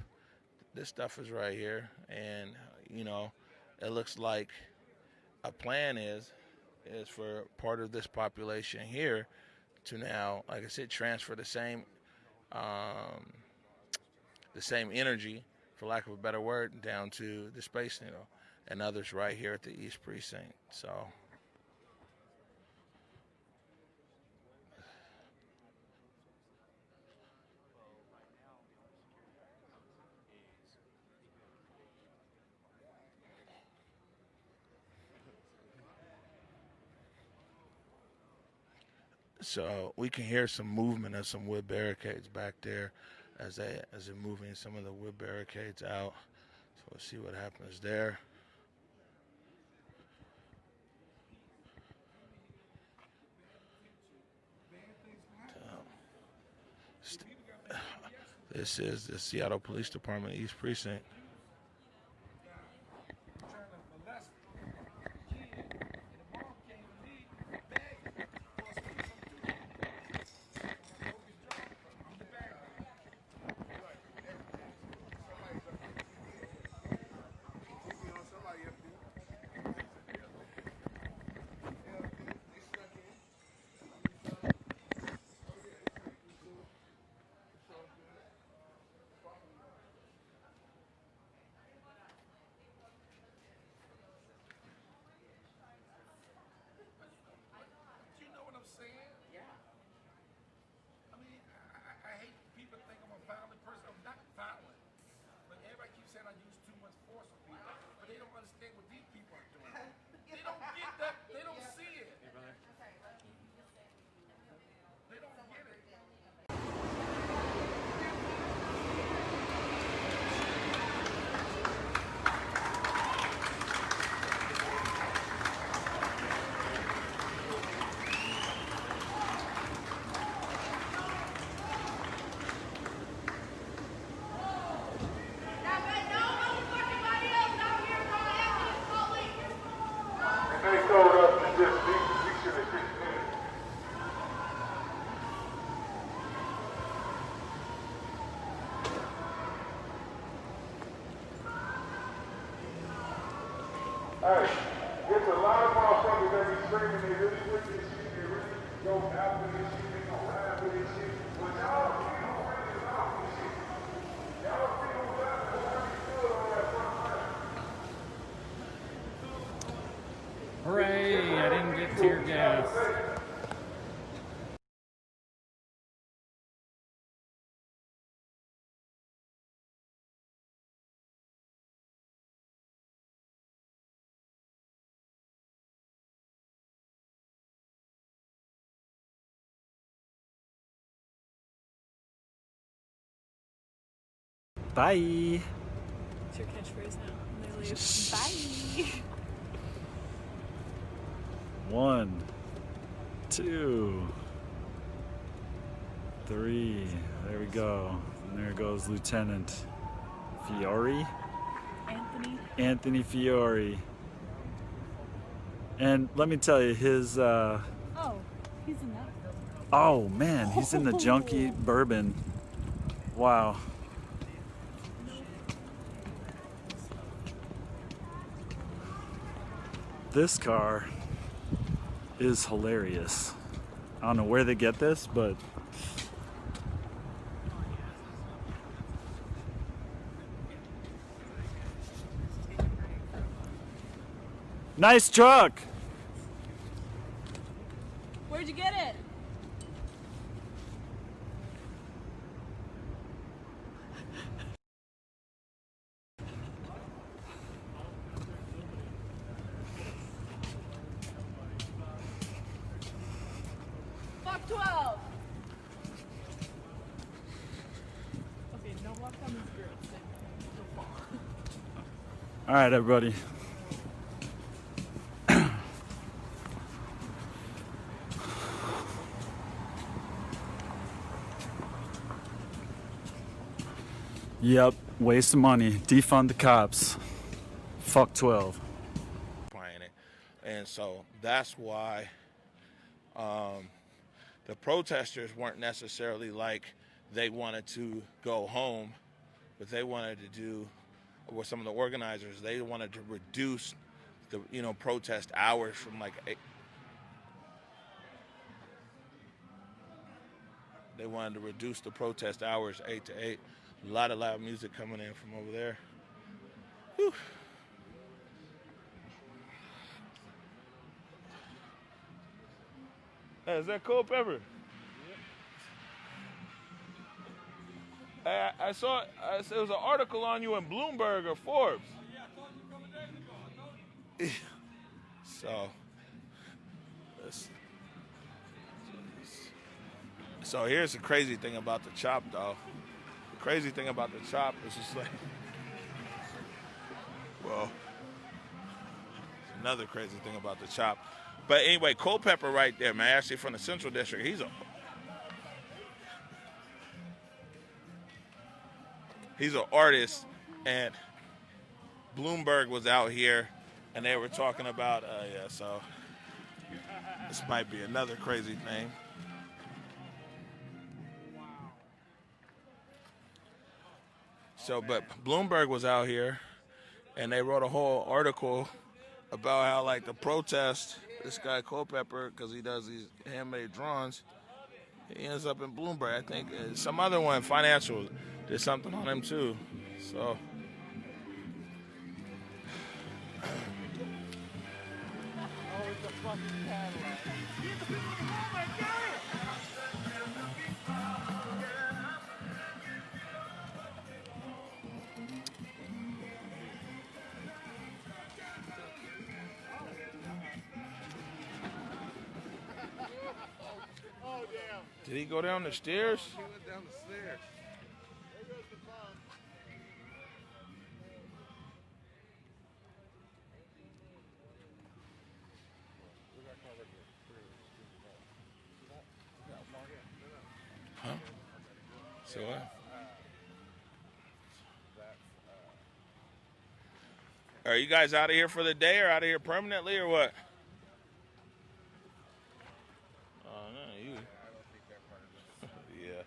this stuff is right here, and it looks like a plan is for part of this population here to now, like I said, transfer the same energy, for lack of a better word, down to the Space Needle and others right here at the East Precinct. So. So we can hear some movement of some wood barricades back there as they're moving some of the wood barricades out. So we'll see what happens there. This is the Seattle Police Department East Precinct. screaming, they really with this shit, they really go after this shit, they gon' ride after this shit. But y'all see who really about this shit. Y'all see who really stood on that front line. Hooray! I didn't get tear gas. Bye. It's your catchphrase now. They leave. Bye. 1, 2, 3. There we go. And there goes Lieutenant Fiore. Anthony Fiore. And let me tell you, his Oh, he's in that. oh man, he's in the junkie bourbon. Wow. This car is hilarious. I don't know where they get this, but nice truck. Where'd you get it? Fuck 12. Okay, don't walk on these girls. Don't fall. All right, everybody. Yep, waste of money. Defund the cops. Fuck 12. Playing it. And so that's why the protesters weren't necessarily like they wanted to go home, but they wanted to do, or some of the organizers, they wanted to reduce the protest hours from like 8. They wanted to reduce the protest hours 8 to 8. A lot of loud music coming in from over there. Whew. Hey, is that Culpepper? Hey, I saw there was an article on you in Bloomberg or Forbes. So here's the crazy thing about the chop, though. The crazy thing about the chop is just like, well, another crazy thing about the chop. But anyway, Culpepper right there, man, actually from the Central District, he's an artist, and Bloomberg was out here, and they were talking about, so this might be another crazy thing. So, but Bloomberg was out here, and they wrote a whole article about how, like, the protest, this guy Culpepper, because he does these handmade drawings, he ends up in Bloomberg. I think some other one, Financial, did something on him too. So. Did he go down the stairs? He went down the stairs. Huh? So what? Are you guys out of here for the day or out of here permanently or what? Oh, no, you. Yeah.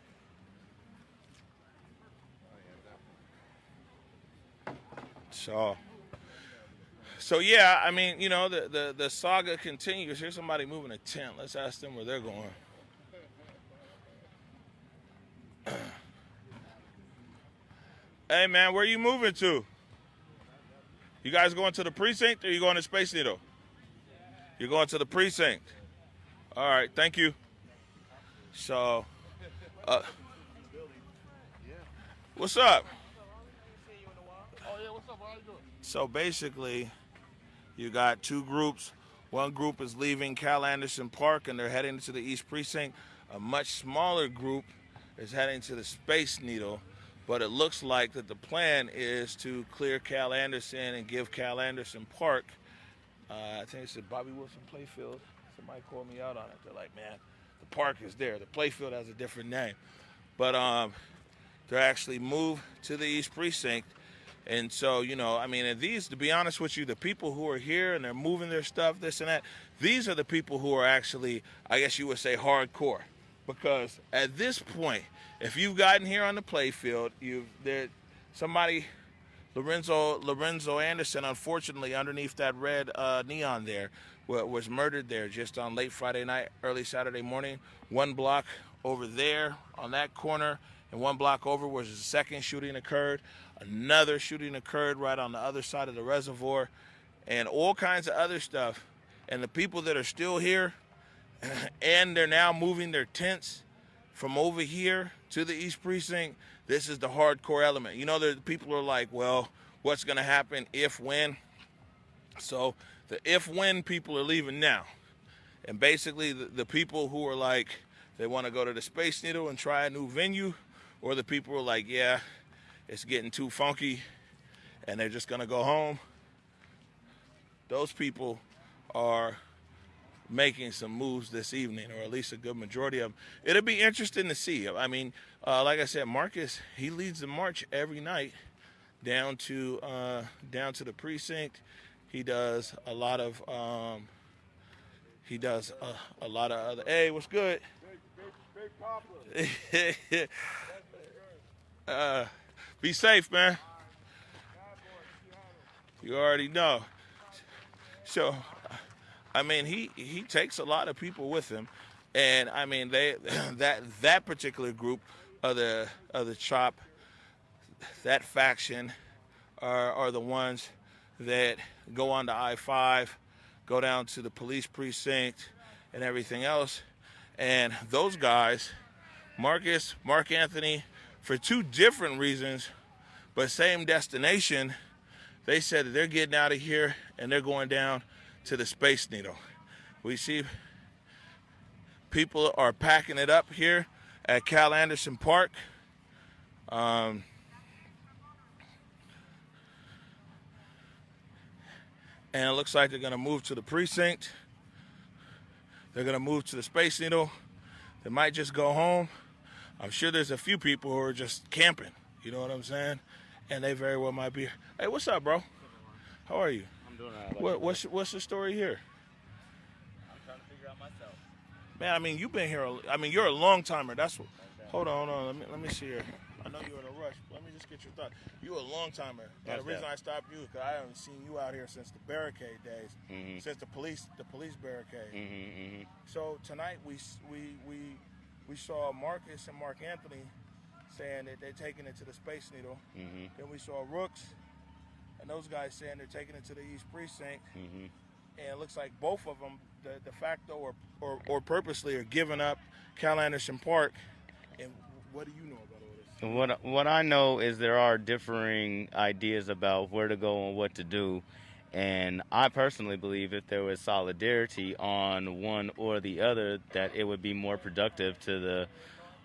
So yeah, I mean, you know, the saga continues. Here's somebody moving a tent. Let's ask them where they're going. Hey man, where you moving to? You guys going to the precinct or you going to Space Needle? You're going to the precinct. All right, thank you. So, what's up? So basically, you got two groups. One group is leaving Cal Anderson Park and they're heading to the East Precinct. A much smaller group is heading to the Space Needle. But it looks like that the plan is to clear Cal Anderson and give Cal Anderson Park. I think it's the Bobby Wilson Playfield. Somebody called me out on it. They're like, man, the park is there. The Playfield has a different name. But they're actually moved to the East Precinct. And so, you know, I mean, and these, to be honest with you, the people who are here and they're moving their stuff, this and that, these are the people who are actually, I guess you would say, hardcore. Because at this point, if you've gotten here on the playfield, Lorenzo Anderson, unfortunately, underneath that red neon there, was murdered there just on late Friday night, early Saturday morning. One block over there on that corner, and one block over was the second shooting occurred. Another shooting occurred right on the other side of the reservoir, and all kinds of other stuff. And the people that are still here, and they're now moving their tents from over here to the East Precinct, this is the hardcore element. You know, the people are like, well, what's going to happen if, when? So the if-when people are leaving now. And basically the people who are like, they want to go to the Space Needle and try a new venue, or the people who are like, yeah, it's getting too funky, and they're just going to go home. Those people are making some moves this evening, or at least a good majority of them. It'll be interesting to see. I mean, like I said, Marcus, he leads the march every night down to the precinct. He does a lot of other. Hey, what's good? Be safe, man. You already know. So, I mean, he takes a lot of people with him, and I mean that particular group of the CHOP, that faction, are the ones that go on to I-5, go down to the police precinct, and everything else. And those guys, Marcus, Mark Anthony, for two different reasons, but same destination, they said that they're getting out of here and they're going down to the Space Needle. We see people are packing it up here at Cal Anderson Park. And it looks like they're going to move to the precinct. They're going to move to the Space Needle. They might just go home. I'm sure there's a few people who are just camping. You know what I'm saying? And they very well might be. Hey, what's up, bro? How are you? I'm doing all right. What's the story here? I'm trying to figure out myself. Man, I mean, you've been here. I mean, you're a long timer. That's what. Okay. Hold on. Let me see here. I know you're in a rush. Let me just get your thought. You're a long timer. And the reason I stopped you is because I haven't seen you out here since the barricade days, since the police barricade. So tonight we saw Marcus and Mark Anthony saying that they're taking it to the Space Needle. Then we saw Rooks and those guys saying they're taking it to the East Precinct. And it looks like both of them, de facto or purposely, are giving up Cal Anderson Park. And what do you know about all this? What I know is there are differing ideas about where to go and what to do. And I personally believe if there was solidarity on one or the other, that it would be more productive to the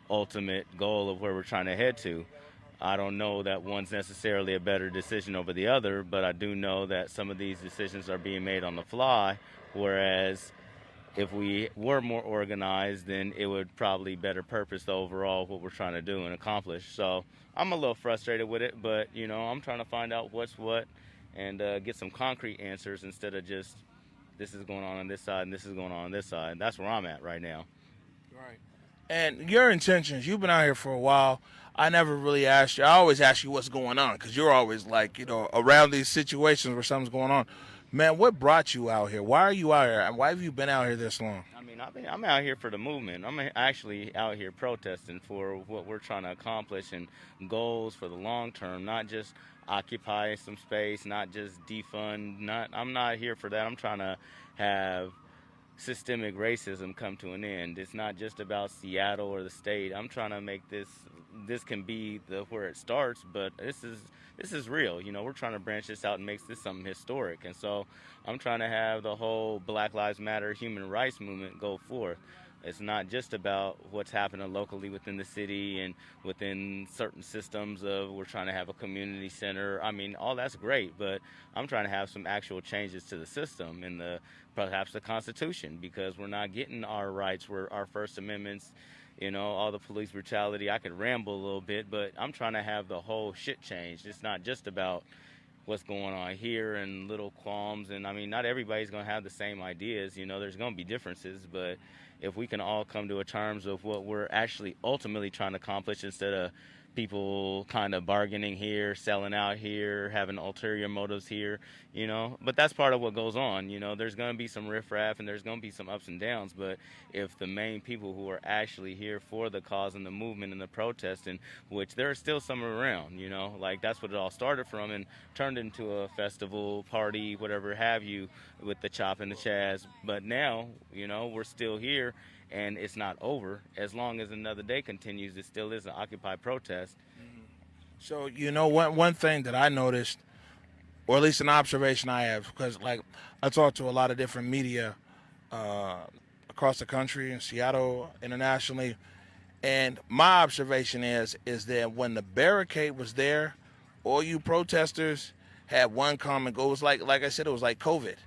ultimate goal of where we're trying to head to. I don't know that one's necessarily a better decision over the other, but I do know that some of these decisions are being made on the fly, whereas if we were more organized, then it would probably better purpose the overall what we're trying to do and accomplish. So I'm a little frustrated with it, but, you know, I'm trying to find out what's what and get some concrete answers instead of just this is going on this side and this is going on this side. That's where I'm at right now. Right. And your intentions, you've been out here for a while. I never really asked you. I always ask you what's going on because you're always like, you know, around these situations where something's going on. Man, what brought you out here? Why are you out here? And why have you been out here this long? I mean, I'm out here for the movement. I'm actually out here protesting for what we're trying to accomplish and goals for the long term, not just occupy some space, not just defund. I'm not here for that. I'm trying to have systemic racism come to an end. It's not just about Seattle or the state. I'm trying to make this can be where it starts, but this is real. You know, we're trying to branch this out and make this something historic. And so I'm trying to have the whole Black Lives Matter human rights movement go forth. It's not just about what's happening locally within the city and within certain systems of we're trying to have a community center. I mean, all that's great, but I'm trying to have some actual changes to the system and perhaps the Constitution, because we're not getting our rights, our First Amendments, you know, all the police brutality. I could ramble a little bit, but I'm trying to have the whole shit changed. It's not just about what's going on here and little qualms. And I mean, not everybody's going to have the same ideas. You know, there's going to be differences, but if we can all come to a terms of what we're actually ultimately trying to accomplish, instead of people kind of bargaining here, selling out here, having ulterior motives here, you know. But that's part of what goes on, you know. There's going to be some riffraff and there's going to be some ups and downs, but if the main people who are actually here for the cause and the movement and the protesting, which there are still some around, you know, like that's what it all started from and turned into a festival, party, whatever have you, with the chop and the chaz. But now, you know, we're still here. And it's not over. As long as another day continues, it still is an Occupy protest. So, you know, one thing that I noticed, or at least an observation I have, because, like, I talk to a lot of different media across the country, in Seattle, internationally, and my observation is that when the barricade was there, all you protesters had one common goal. It was like I said, it was like COVID.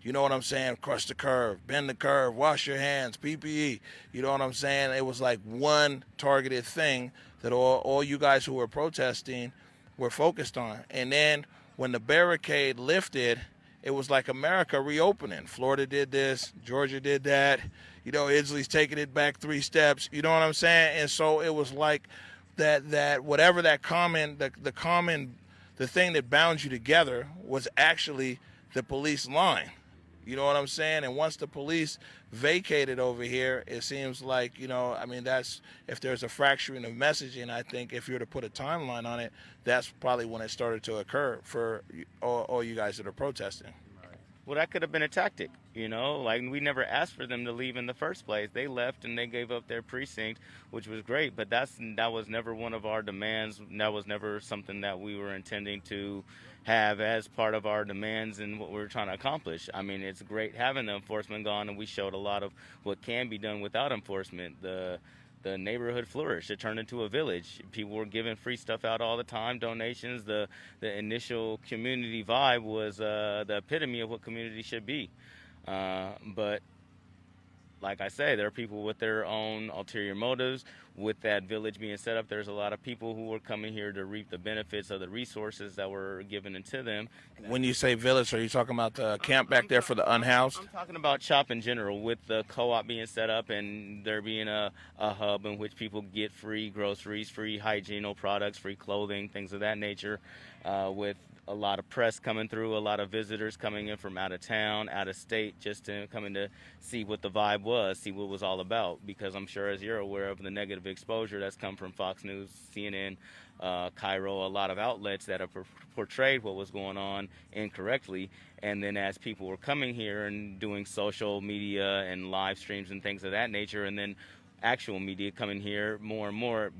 You know what I'm saying? Crush the curve, bend the curve, wash your hands, PPE. You know what I'm saying? It was like one targeted thing that all you guys who were protesting were focused on. And then when the barricade lifted, it was like America reopening. Florida did this, Georgia did that. You know, Italy's taking it back 3 steps. You know what I'm saying? And so it was like that whatever that common, the thing that bound you together was actually the police line. You know what I'm saying? And once the police vacated over here, it seems like, you know, I mean, that's, if there's a fracturing of messaging, I think if you were to put a timeline on it, that's probably when it started to occur for all you guys that are protesting. Well, that could have been a tactic, you know, like we never asked for them to leave in the first place. They left and they gave up their precinct, which was great, but that was never one of our demands. That was never something that we were intending to have as part of our demands and what we're trying to accomplish. I mean, it's great having the enforcement gone, and we showed a lot of what can be done without enforcement. The neighborhood flourished. It turned into a village. People were giving free stuff out all the time, donations. The initial community vibe was the epitome of what community should be. But like I say, there are people with their own ulterior motives. With that village being set up, there's a lot of people who were coming here to reap the benefits of the resources that were given into them. When you say village, are you talking about the camp back there for the unhoused? I'm talking about CHOP in general, with the co-op being set up and there being a hub in which people get free groceries, free hygienic products, free clothing, things of that nature, with a lot of press coming through, a lot of visitors coming in from out of town, out of state, just to coming to see what the vibe was, see what it was all about. Because I'm sure, as you're aware of, the negative exposure that's come from Fox News, CNN, Cairo, a lot of outlets that have portrayed what was going on incorrectly. And then as people were coming here and doing social media and live streams and things of that nature, and then actual media coming here, more and more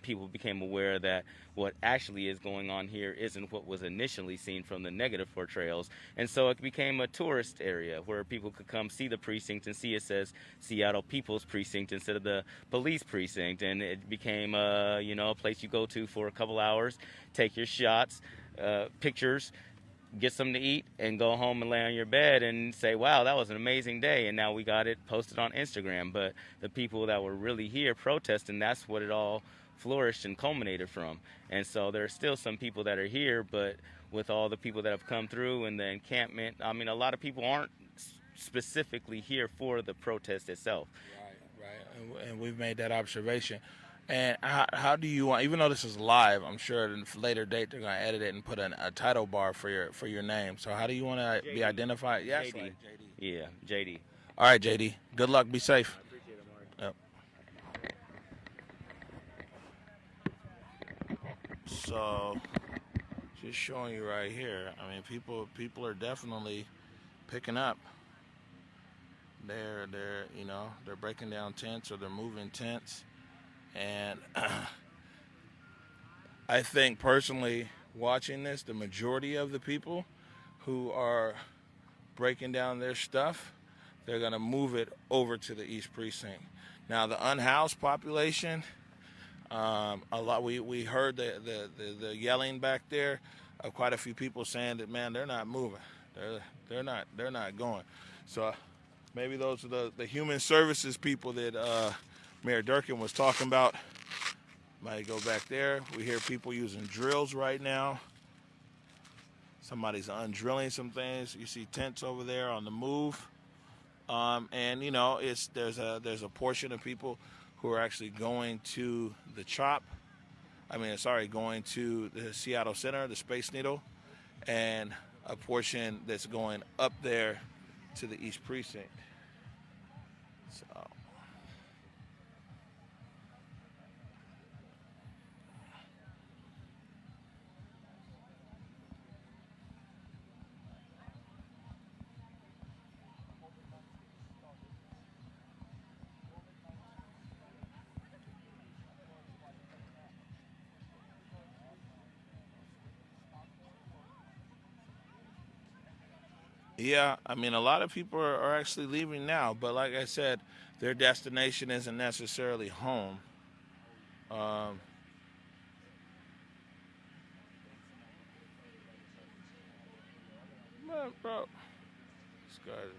people became aware that what actually is going on here isn't what was initially seen from the negative portrayals. And so it became a tourist area where people could come see the precinct and see it says Seattle People's Precinct instead of the police precinct. And it became a place you go to for a couple hours, take your shots, pictures, get something to eat, and go home and lay on your bed and say, wow, that was an amazing day. And now we got it posted on Instagram. But the people that were really here protesting, that's what it all flourished and culminated from. And so there are still some people that are here, but with all the people that have come through and the encampment, I mean, a lot of people aren't specifically here for the protest itself. Right. And we've made that observation. And how do you want? Even though this is live, I'm sure at a later date they're gonna edit it and put a title bar for your name. So how do you want to be identified? Yes, JD. like Yeah, JD. All right, JD. Good luck. Be safe. I appreciate it, Mark. Yep. So, just showing you right here. I mean, people are definitely picking up. They're they're breaking down tents or they're moving tents, and I think personally, watching this, the majority of the people who are breaking down their stuff, they're gonna move it over to the East Precinct. Now, the unhoused population, a lot. We heard the yelling back there of quite a few people saying that, man, they're not moving. They're not going. So maybe those are the human services people that Mayor Durkin was talking about. Might go back there. We hear people using drills right now. Somebody's undrilling some things. You see tents over there on the move, and there's a portion of people who are actually going to the CHOP. Going to the Seattle Center, the Space Needle, and a portion that's going up there to the East Precinct. So. Yeah, I mean, a lot of people are actually leaving now, but like I said, their destination isn't necessarily home. Man, bro, this guy is...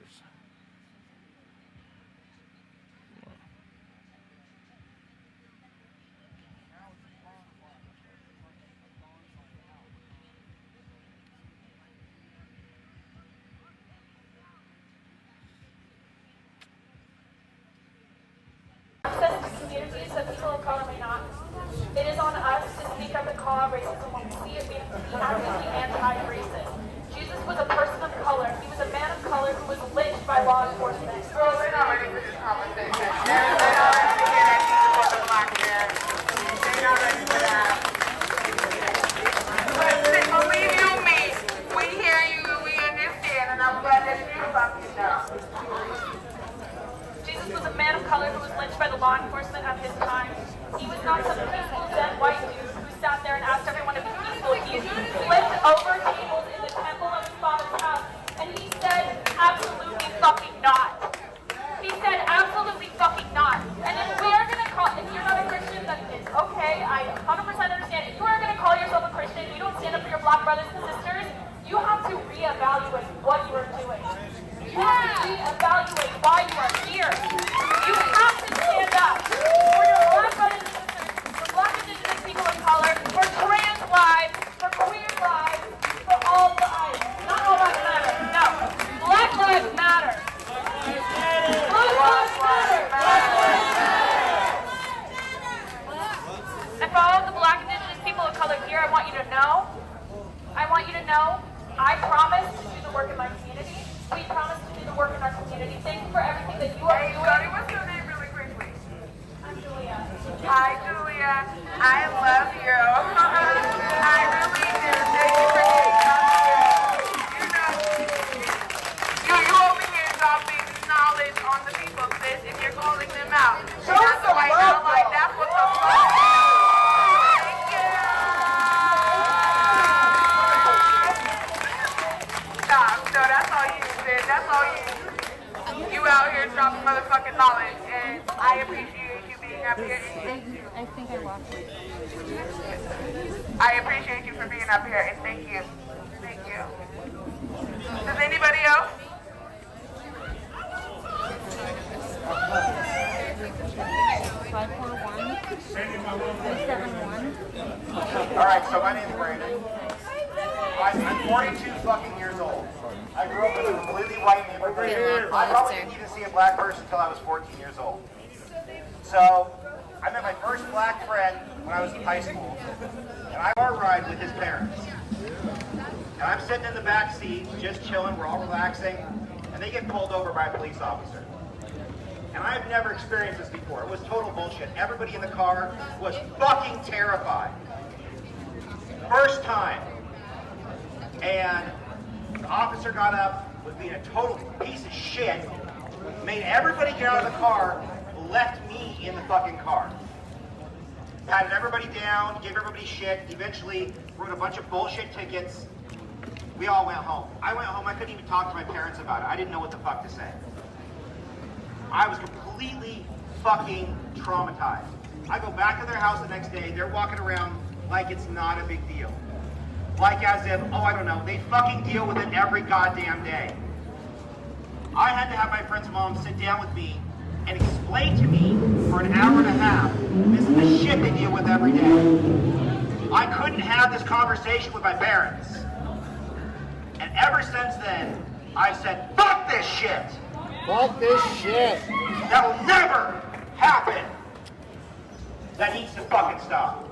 Access to communities that people of color may not. It is on us to speak up and call out racism when we see it being actively anti-racist. Jesus was a person of color. He was a man of color who was lynched by law enforcement. Girl, they're not ready for this conversation. They're not ready to hear that Jesus was a black man. They're not ready for that. But believe you me, we hear you and we understand, and I'm glad that you fucking know. Jesus was a man of color who was lynched by the law enforcement of his time. He was not some peaceful, dead white dude who sat there and asked everyone to be peaceful. He flipped over tables in the temple of his father's house, and he said, absolutely fucking not. He said, absolutely fucking not. And if we are gonna call, if you're not a Christian, then it's okay. I 100% understand. If you are gonna call yourself a Christian, you don't stand up for your black brothers and sisters, you have to reevaluate what you are doing. You have to reevaluate why you are here. You have to stand up for your black brothers and sisters, for black indigenous people of color, for trans lives, for queer lives, for all lives. Not all lives matter. No. Black lives matter. Black lives matter. And for all of the black indigenous people of color here, I want you to know, I promise to do the work in my community. We promise to do the work in our community. Thank you for everything that you are doing. Hey, what's your name really quickly? I'm Julia. Hi, Julia. I love you. I really do. Thank you for being here. You over here dropping knowledge on the people, sis, if you're calling them out. Show us some love, like, that's what the fuck. Thank you. So that's all you, sis. That's all you. You out here dropping motherfucking knowledge, and I appreciate you being up here. I think I walked it. I appreciate you for being up here, and thank you. Thank you. Does anybody else? All right, so my name's Brandon. I'm 42 fucking years old. I grew up in a completely white neighborhood. I probably didn't even see a black person until I was 14 years old. So, I met my first black friend when I was in high school, and I car ride with his parents. And I'm sitting in the back seat, just chilling, we're all relaxing, and they get pulled over by a police officer. And I've never experienced this before. It was total bullshit. Everybody in the car was fucking terrified. First time. And the officer got up, was being a total piece of shit, made everybody get out of the car, left me in the fucking car. Patted everybody down, gave everybody shit, eventually wrote a bunch of bullshit tickets. We all went home. I went home, I couldn't even talk to my parents about it. I didn't know what the fuck to say. I was completely fucking traumatized. I go back to their house the next day, they're walking around like it's not a big deal. Like as if, oh, I don't know, they fucking deal with it every goddamn day. I had to have my friend's mom sit down with me and explain to me for an hour and a half, this is the shit they deal with every day. I couldn't have this conversation with my parents. And ever since then, I said, fuck this shit. Fuck this shit. That will never happen. That needs to fucking stop.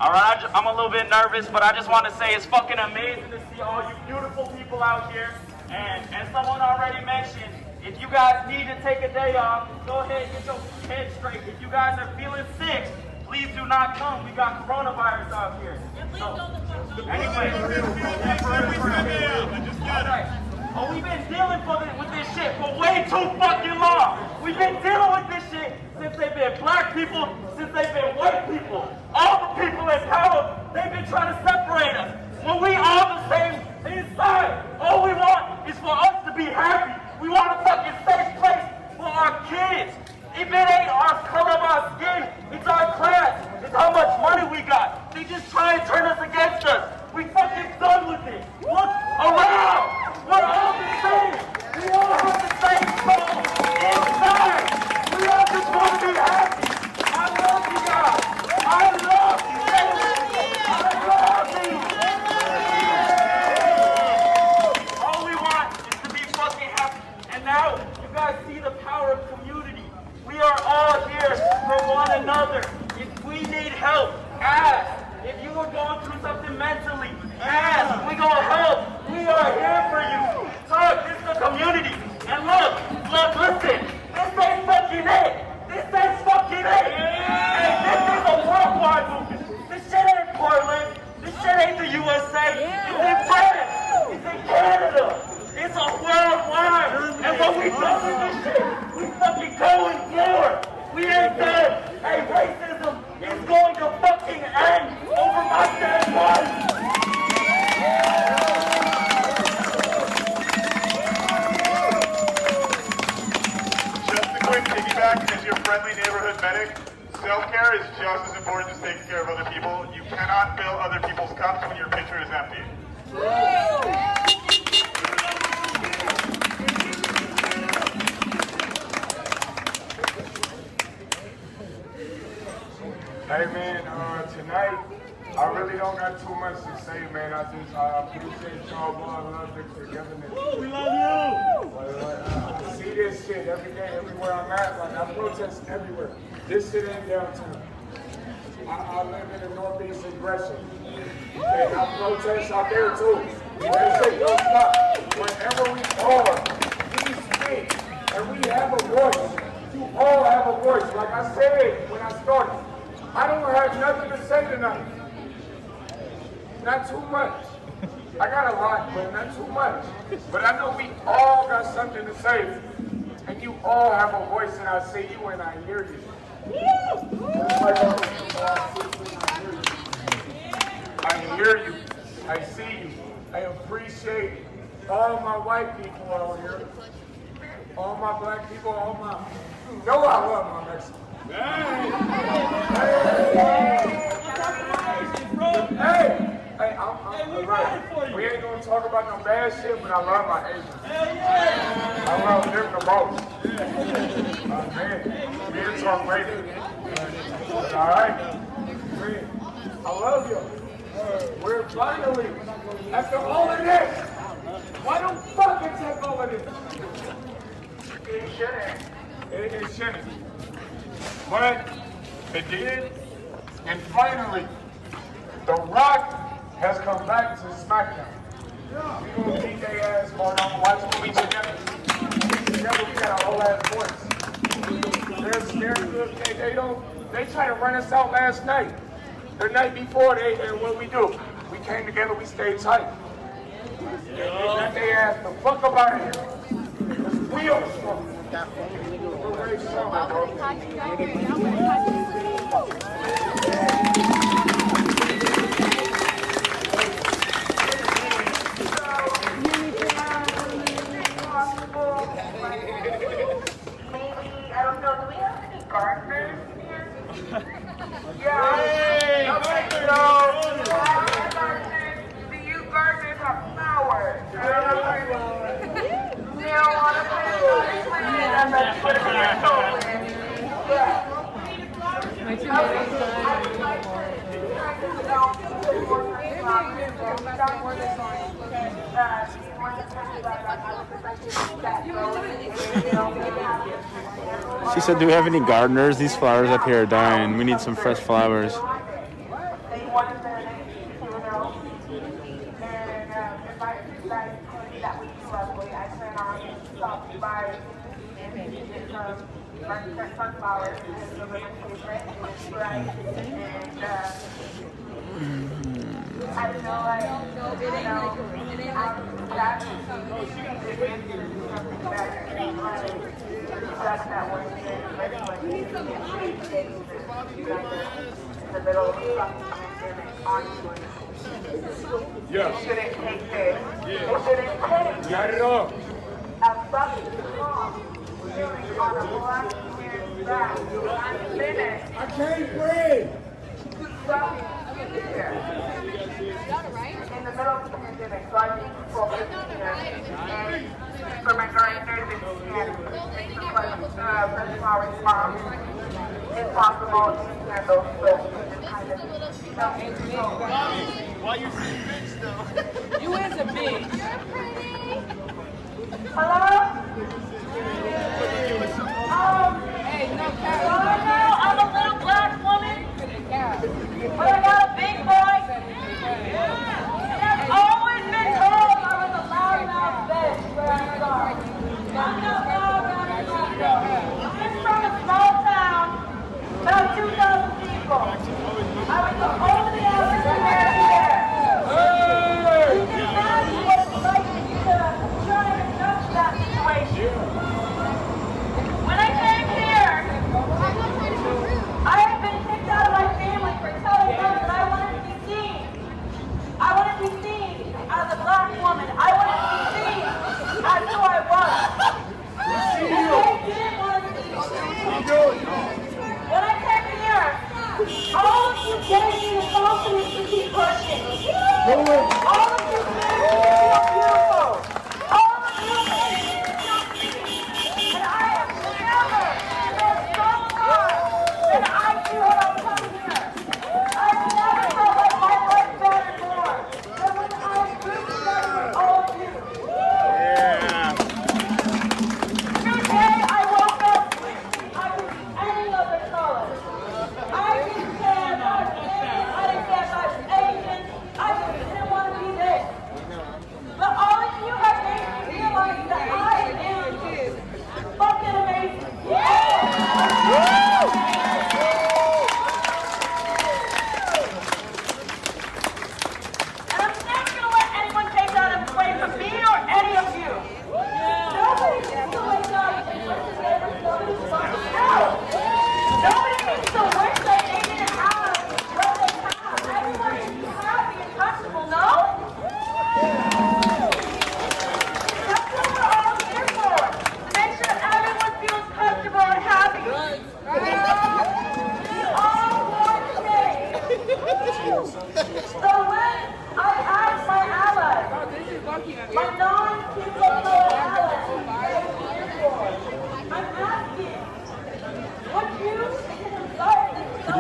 All right, I'm a little bit nervous, but I just want to say it's fucking amazing to see all you beautiful people out here. And as someone already mentioned, if you guys need to take a day off, go ahead and get your head straight. If you guys are feeling sick, please do not come. We got coronavirus out here. So, anyway. Oh, we've been dealing with this shit for way too fucking long. We've been dealing with this shit since they've been black people, since they've been white people. All the people in power, they've been trying to separate us. When we all the same inside, all we want is for us to be happy. We want a fucking safe place for our kids. If it ain't our color of our skin, it's our class. It's how much money we got. They just try and turn us against us. We fucking done with it. Look around. We're all the same. We all have the same soul inside. We all just want to be happy. I love you guys. I love you. I love you. All we want is to be fucking happy. And now you guys see the power of community. We are all here for one another. If we need help, ask. If you are going through something mentally, ask. We gonna help. We are here for you. Talk. This is the community. And look, listen. This ain't fucking it. This ain't fucking it. Hey, this is a worldwide movement. This shit ain't Portland. This shit ain't the USA. It's in France. It's in Canada. It's a worldwide. And what we done with this shit, we fucking going forward. We ain't done. Hey, racism is going to fucking end over my dead wife. Just a quick piggyback as your friendly neighborhood medic. Self-care is just as important as taking care of other people. You cannot fill other people's cups when your pitcher is empty. Hey man, tonight I really don't got too much to say, man. I just appreciate y'all, boy. I love the togetherness. We love you. I see this shit every day, everywhere I'm at. Like I protest everywhere. This shit ain't downtown. I live in the Northeast in Gresham, and I protest out there too. They say don't stop. Whenever we are, we speak, and we have a voice. You all have a voice. Like I said when I started. I don't have nothing to say tonight. Not too much. I got a lot, but not too much. But I know we all got something to say. And you all have a voice, and I see you and I hear you. I hear you. I see you. I appreciate all my white people out here. All my black people, all my... You know I love my Mexicans. Hey, I'm right. We ain't gonna talk about no bad shit, but I love my Asians. I love them the most. Man, We'll talk later. All right? I love you. We're finally, after all of this, why don't fucking take all of this? It shouldn't. It shouldn't. But it did. And finally, The Rock has come back to SmackDown. We're going to beat their ass more on watch when we together. Together we got a whole ass voice. They're good. They tried to run us out last night. The night before, what we do? We came together, we stayed tight. They got their ass the fuck up out of here. Because we are strong. We're very strong, bro. I don't know, do we have any gardeners here? Yeah. Hey, okay, so do you gardeners have flowers? You don't want to put it on your plant and then put it in your soul. Yeah. She said, do we have any gardeners? These flowers up here are dying. We need some fresh flowers. I don't know, Yeah. Shouldn't take this. It shouldn't take Got it all. a fucking song feeling on a black man's back. I'm finished. I can't breathe. In the middle of the pandemic, so I think people are here. And for my gardeners, if you can, make some fresh flowers farm. If possible, candles, so just kind of, Why you say bitch though? You is a bitch. Hello? Hey, no cap. I'm a little black woman, but I got a big voice. And I've always been told I was a loud bitch where I start. I'm not loud, I'm from a small town, about 2,000 people. I was the only African American there. You can imagine what it's like to try and judge that situation. When I came here, I had been kicked out of my family for telling them that I wanted to be seen. I wanted to be seen as a black woman. I wanted to be seen as who I was. And they didn't want to be seen. When I came here, all of you gave me the confidence to keep pushing. All of you made me feel beautiful. All of you made me feel free. And I have never felt so good that I do when I'm coming here. I've never felt like my life mattered more than when I was grouped together with all of you. Today I woke up wishing I was any other color. I didn't care if I was Indian, I didn't care if I was Asian, I just didn't want to be there.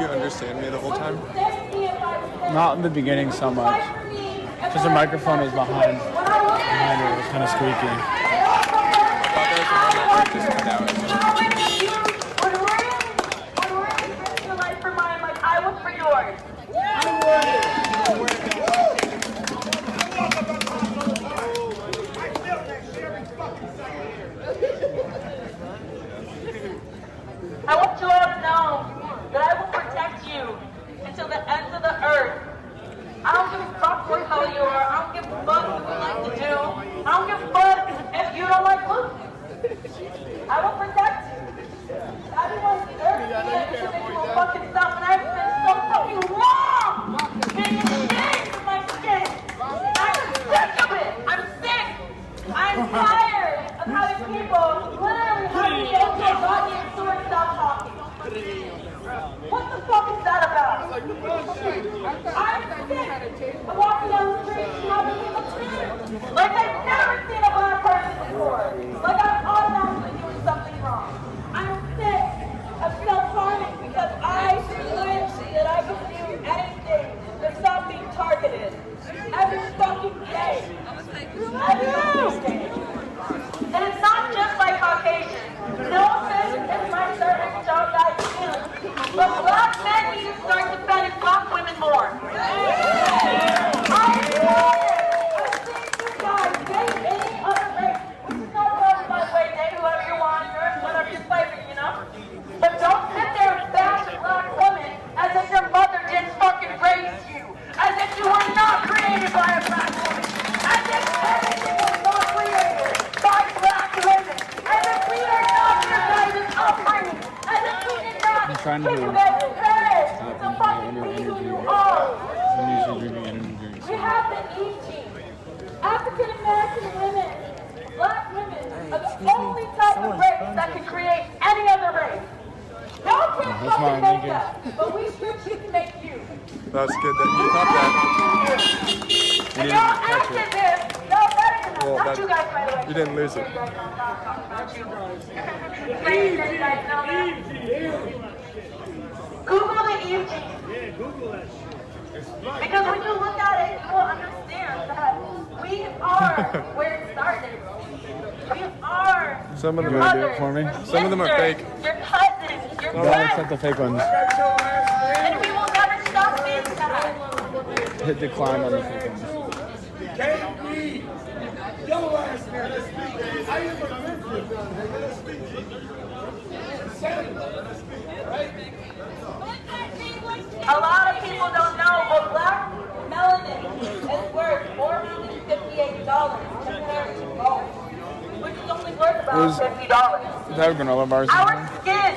you understand me the whole time? Not in the beginning so much. Because the microphone was behind her. It was kind of squeaky. I was for yours. I want you all to know that I will protect you until the ends of the earth. I don't give a fuck what color you are. I don't give a fuck what you like to do. I don't give a fuck if you don't like looking. I will protect you. Everyone's dirty individual fucking stuff, and I've been so fucking long being ashamed of my skin. I'm sick of it. I'm sick. I'm tired of having people literally having me okay, body and sword stop talking. What the fuck is that about? I'm sick of walking down the street and having people treat like I've never seen a black person before. Like I'm automatically doing something wrong. I'm sick of self-harming because I wish that I could do anything to stop being targeted. Every fucking day. Every fucking day. And it's not just like Caucasian. No offense if my servants don't die soon. But black men need to start defending black women more. I'm tired of seeing you guys date any other race. No problem, by the way, date whoever you want, whatever you're slavery, you know? But don't sit there and bash a black woman as if your mother didn't fucking raise you. As if you were not created by a black woman. As if everything was not created by black women. As if we are not your guys' upbringing. As if we did not I'm trying give to you guys courage to fucking be who you are. I'm usually drinking energy drinks. We have the Eve team. African American women, black women, are the only type of race that can create any other race. Y'all can't fucking make that, but we sure can make you. That's good that you thought that. And y'all acted this. Y'all better than us. Well, Not you guys, by the way. You didn't lose it. Google the Eve team. Because when you look at it, you will understand that we are where it started. We are Some of them your are mothers, for me. your Some of them are sisters, fake. your cousins, your No, let's friends. set the fake ones. And we will never stop being that. Hit decline on the fake ones. KB, your ass man. I am a Memphis. A lot of people don't know, but black melanin is worth $458 compared to gold, which is only worth about $50. Is that granola bars? Our skin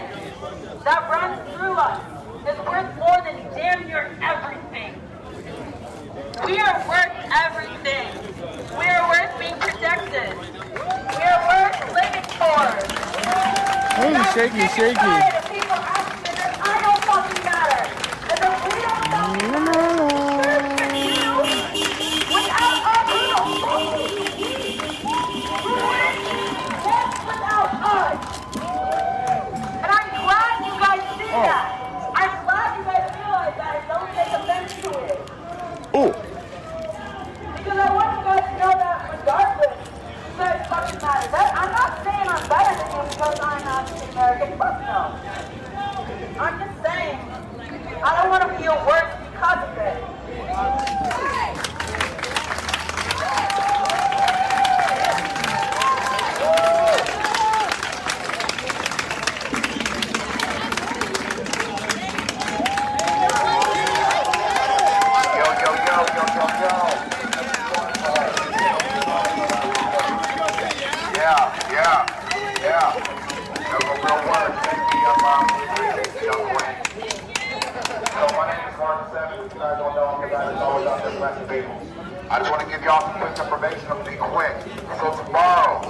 that runs through us is worth more than damn near everything. We are worth everything. We are worth being protected. We are worth living for. Ooh, shaky, shaky. People asking us, I don't fucking matter. And if we don't fucking matter, without us, we don't without us. And I'm glad you guys see that. I'm glad you guys realize that and don't take offense to it. Ooh. Because I want you guys to know that regardless, you guys fucking matter. I'm not saying I'm better than you because I'm African American. Fuck no. I'm just saying, I don't want to feel worse because of it. Yeah. That's a real word. So my name is Mark Seven. You guys don't know me, guys. It's always out there blessing people. I just want to give y'all some quick information. I'm be quick. So tomorrow,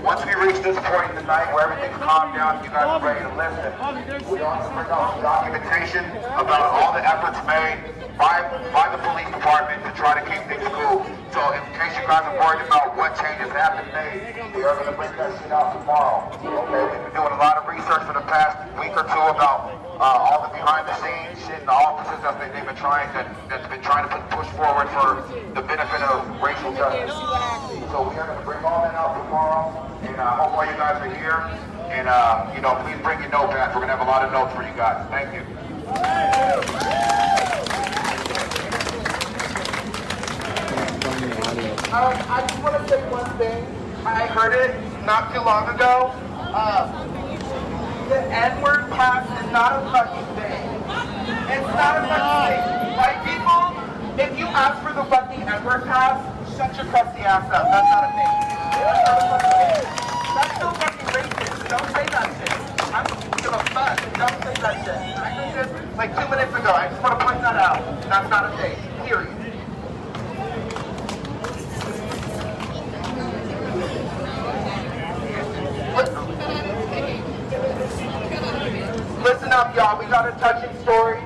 once we reach this point in the night where everything's calmed down, you guys are ready to listen, we also bring out some documentation about all the efforts made by the police department to try to keep things cool. So in case you guys are worried about what changes have been made, we are going to bring that shit out tomorrow. Okay, we've been doing a lot of research for the past week or two about all the behind the scenes stuff that they've been trying to push forward for the benefit of racial justice. So we are going to bring all that out tomorrow, and I hope all you guys are here. And please bring your notepads. We're going to have a lot of notes for you guys. Thank you. I just want to say one thing. I heard it not too long ago. The N-word pass is not a fucking thing. It's not a fucking thing. White people, if you ask for the fucking N-word pass, shut your crusty ass up. That's not a thing. That's not a fucking thing. That's still fucking racist. Don't say that shit. I don't give a fuck. Don't say that shit. I heard this like 2 minutes ago. I just want to point that out. That's not a thing. Period. Listen up, y'all. We got a touching story.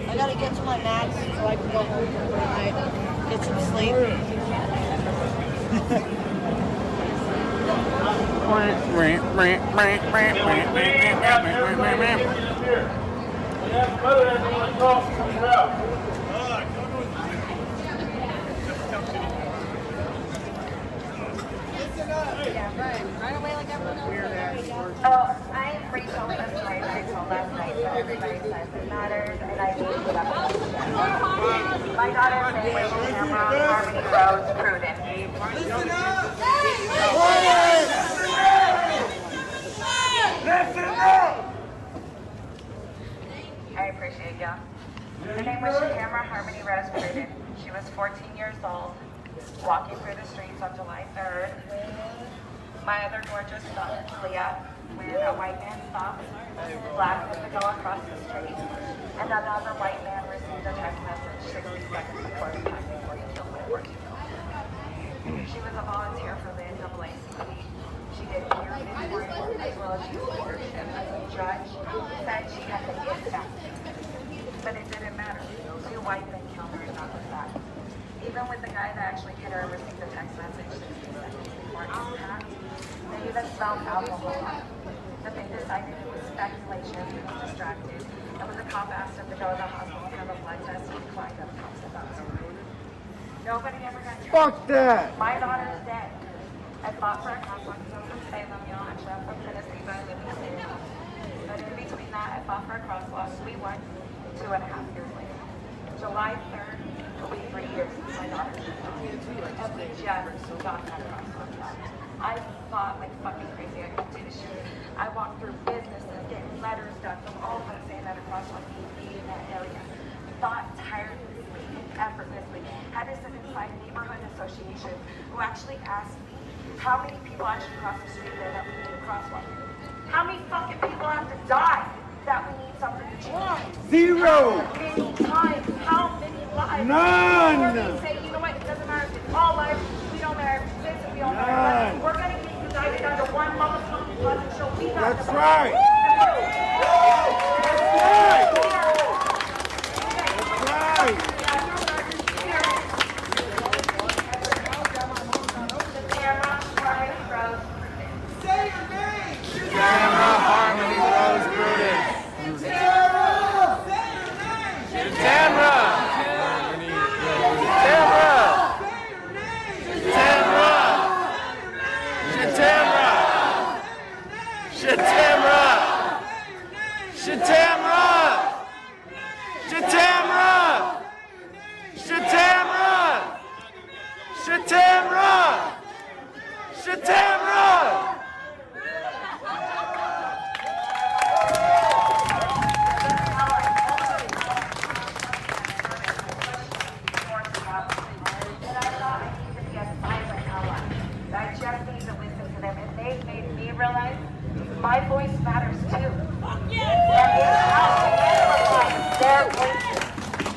I gotta get to my max so I can go home and get some sleep. I am Rachel Festival. I told last night that everybody says it matters, and I need to get up and do that. My daughter's name is Tamara Harmony Rose Pruden. Listen up! Listen up! I appreciate you. Her name was Tamara Harmony Rose Pruden. She was 14 years old, walking through the streets on July 3rd. My other gorgeous daughter, Leah, when a white man stopped, black him to go across the street, and another white man received a text message 60 seconds before the time before he killed my 14-year-old. She was a volunteer for the NAACP. She did hearing enforcement as well as youth leadership. As a judge, said she had to get back. But it didn't matter. 2 white men killed her and not the fact. Even with the guy that actually hit her received a text message 60 seconds before it happened. They even smelled alcohol, but they decided it was speculation, he was distracted, and when the cop asked him to go to the hospital and have a blood test, he declined up cops about it. Nobody ever got tricked. Fuck that! My daughter's dead. I fought for a crosswalk because I'm from Salem, y'all. Actually, I'm from Tennessee, but I live in Salem. But in between that, I fought for a crosswalk. We won 2.5 years later. July 3rd will be 3 years since my daughter was born. And we just got that crosswalk done. I fought like fucking crazy. I petitioned. I walked through businesses, getting letters done from all of us saying that a crosswalk needs to be in that area. Fought tirelessly and effortlessly. Had to sit inside neighborhood association who actually asked me how many people actually cross the street there that we need a crosswalk. How many fucking people have to die that we need something to change? 0. How many times? How many lives? None. Or they say, you know what, it doesn't matter if it's all lives, we don't matter if it's this, we don't matter. We're going to get united under one motherfucking blood and show we got That's the right. That's right. Tamara Harmony Rose Pruden. Tamara. My voice matters too. And it's how to analyze their voices.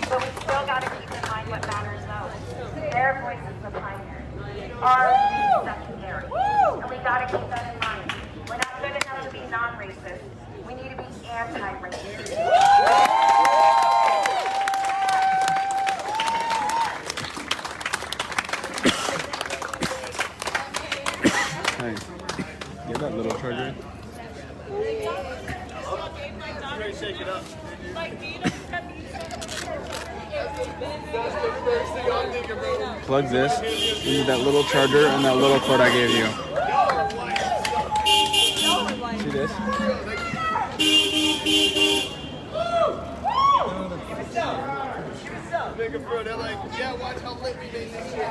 But we still got to keep in mind what matters most. Their voice is the primary. Ours is secondary. And we got to keep that in mind. We're not good enough to be non-racist. We need to be anti-racist. Hey, get that little charger. shake it up. Plug this into that little charger and that little cord I gave you. See this? Nigga, bro, they're like, yeah, watch how lit we made this shit.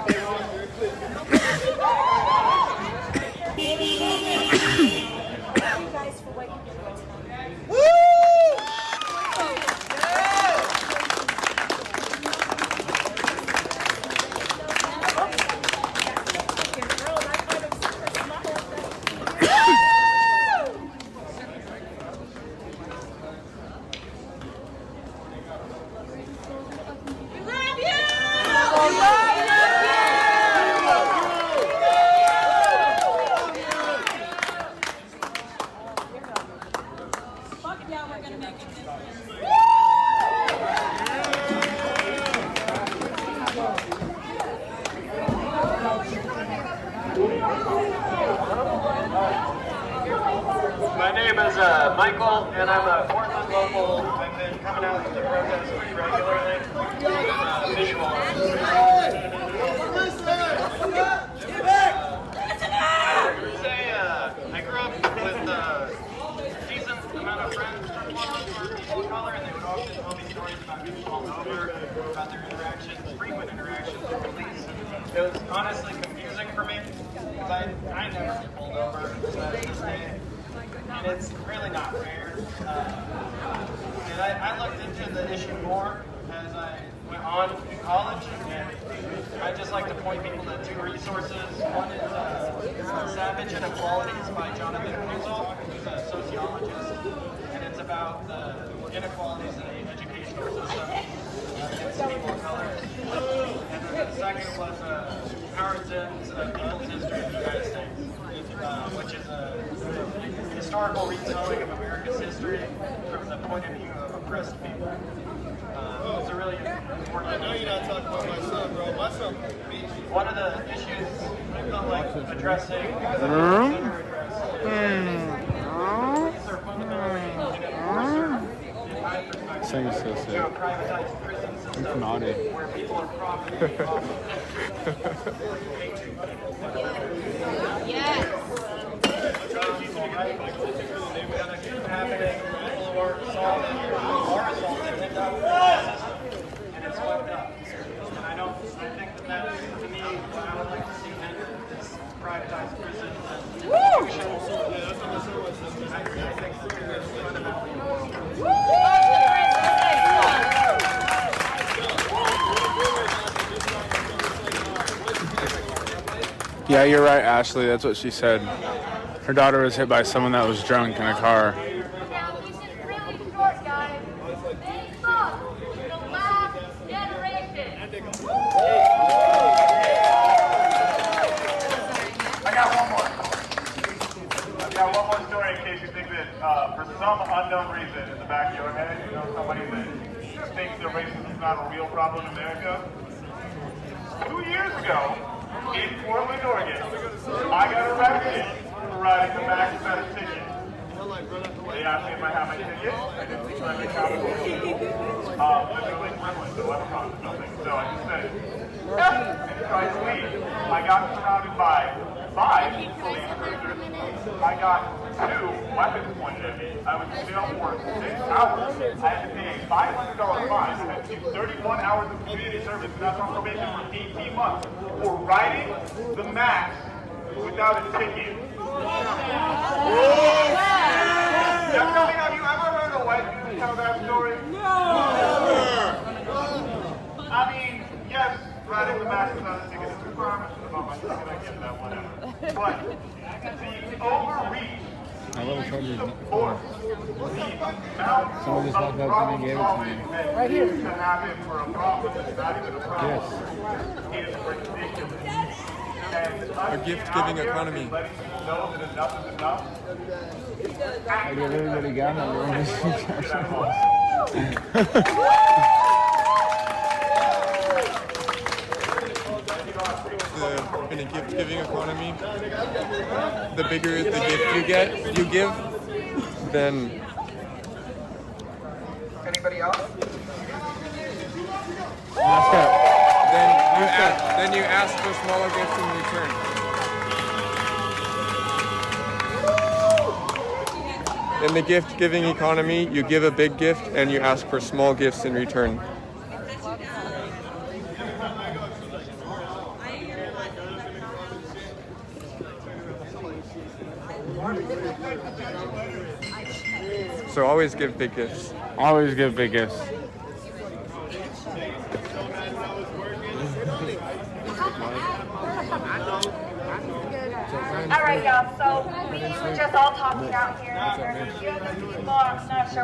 My name is Michael, and I'm a Portland local. I've been coming out to the protest pretty regularly. Visual. I grew up with a decent amount of friends who were people of color, and they would often tell me stories about getting pulled over, about their interactions, frequent interactions with police. It was honestly confusing for me, because I never get pulled over to this day. And it's really not fair. And I looked into the issue more as I went on in college, and I just like to point people to two resources. One is Savage Inequalities by Jonathan Wiesel, who's a sociologist, and it's about the inequalities in the educational system against people of color. And then the second was Harrington's People's History of the United States, which is a historical retelling of America's history from the point of view of oppressed people. It's a really important. I know you're not talking about my son, bro. My son. One of the issues I feel like addressing, because I consider addressing, these are fundamentally in my perspective, Same so sick. to a privatized prison system where people are profiting off of Yes. happening, people who are assaulted end up in the system, and it's fucked up. And I think that to me, what I would like to see end is privatized prisons and institutions. I think it's fundamentally Yeah, you're right, Ashley. That's what she said. Her daughter was hit by someone that was drunk in a car. For some unknown reason in the back of your head, you know somebody that thinks that racism is not a real problem in America. 2 years ago, in Portland, Oregon, I got arrested for riding the back of a ticket. They asked me if I had my ticket. I didn't try to make out literally Gremlins, the Leprechaun or something. So I just said, and tried to leave. I got surrounded by 5 police cruisers. I got 2 weapons pointed at me. I was in jail for 6 hours. I had to pay a $500 fine. I had to do 31 hours of community service, and I was on probation for 18 months for riding the max without a ticket. Now tell me, have you ever heard a white dude tell that story? No! I mean, yes, riding the max without a ticket is a requirement about my ticket. I get that, whatever. But the overreach. My little charger is Someone just walked up to me and gave it to me. Right here. To happen for a problem that's not even a problem. Yes. Is ridiculous. A gift-giving economy. Letting people know that enough is enough. I give everybody Ghana. In a gift-giving economy, the bigger the gift you give, then Anybody else? Then you ask for smaller gifts in return. In the gift-giving economy, you give a big gift and you ask for small gifts in return. So always give big gifts. Always give big gifts. All right, y'all. So we were just all talking out here. There's a few of the people, I'm not sure what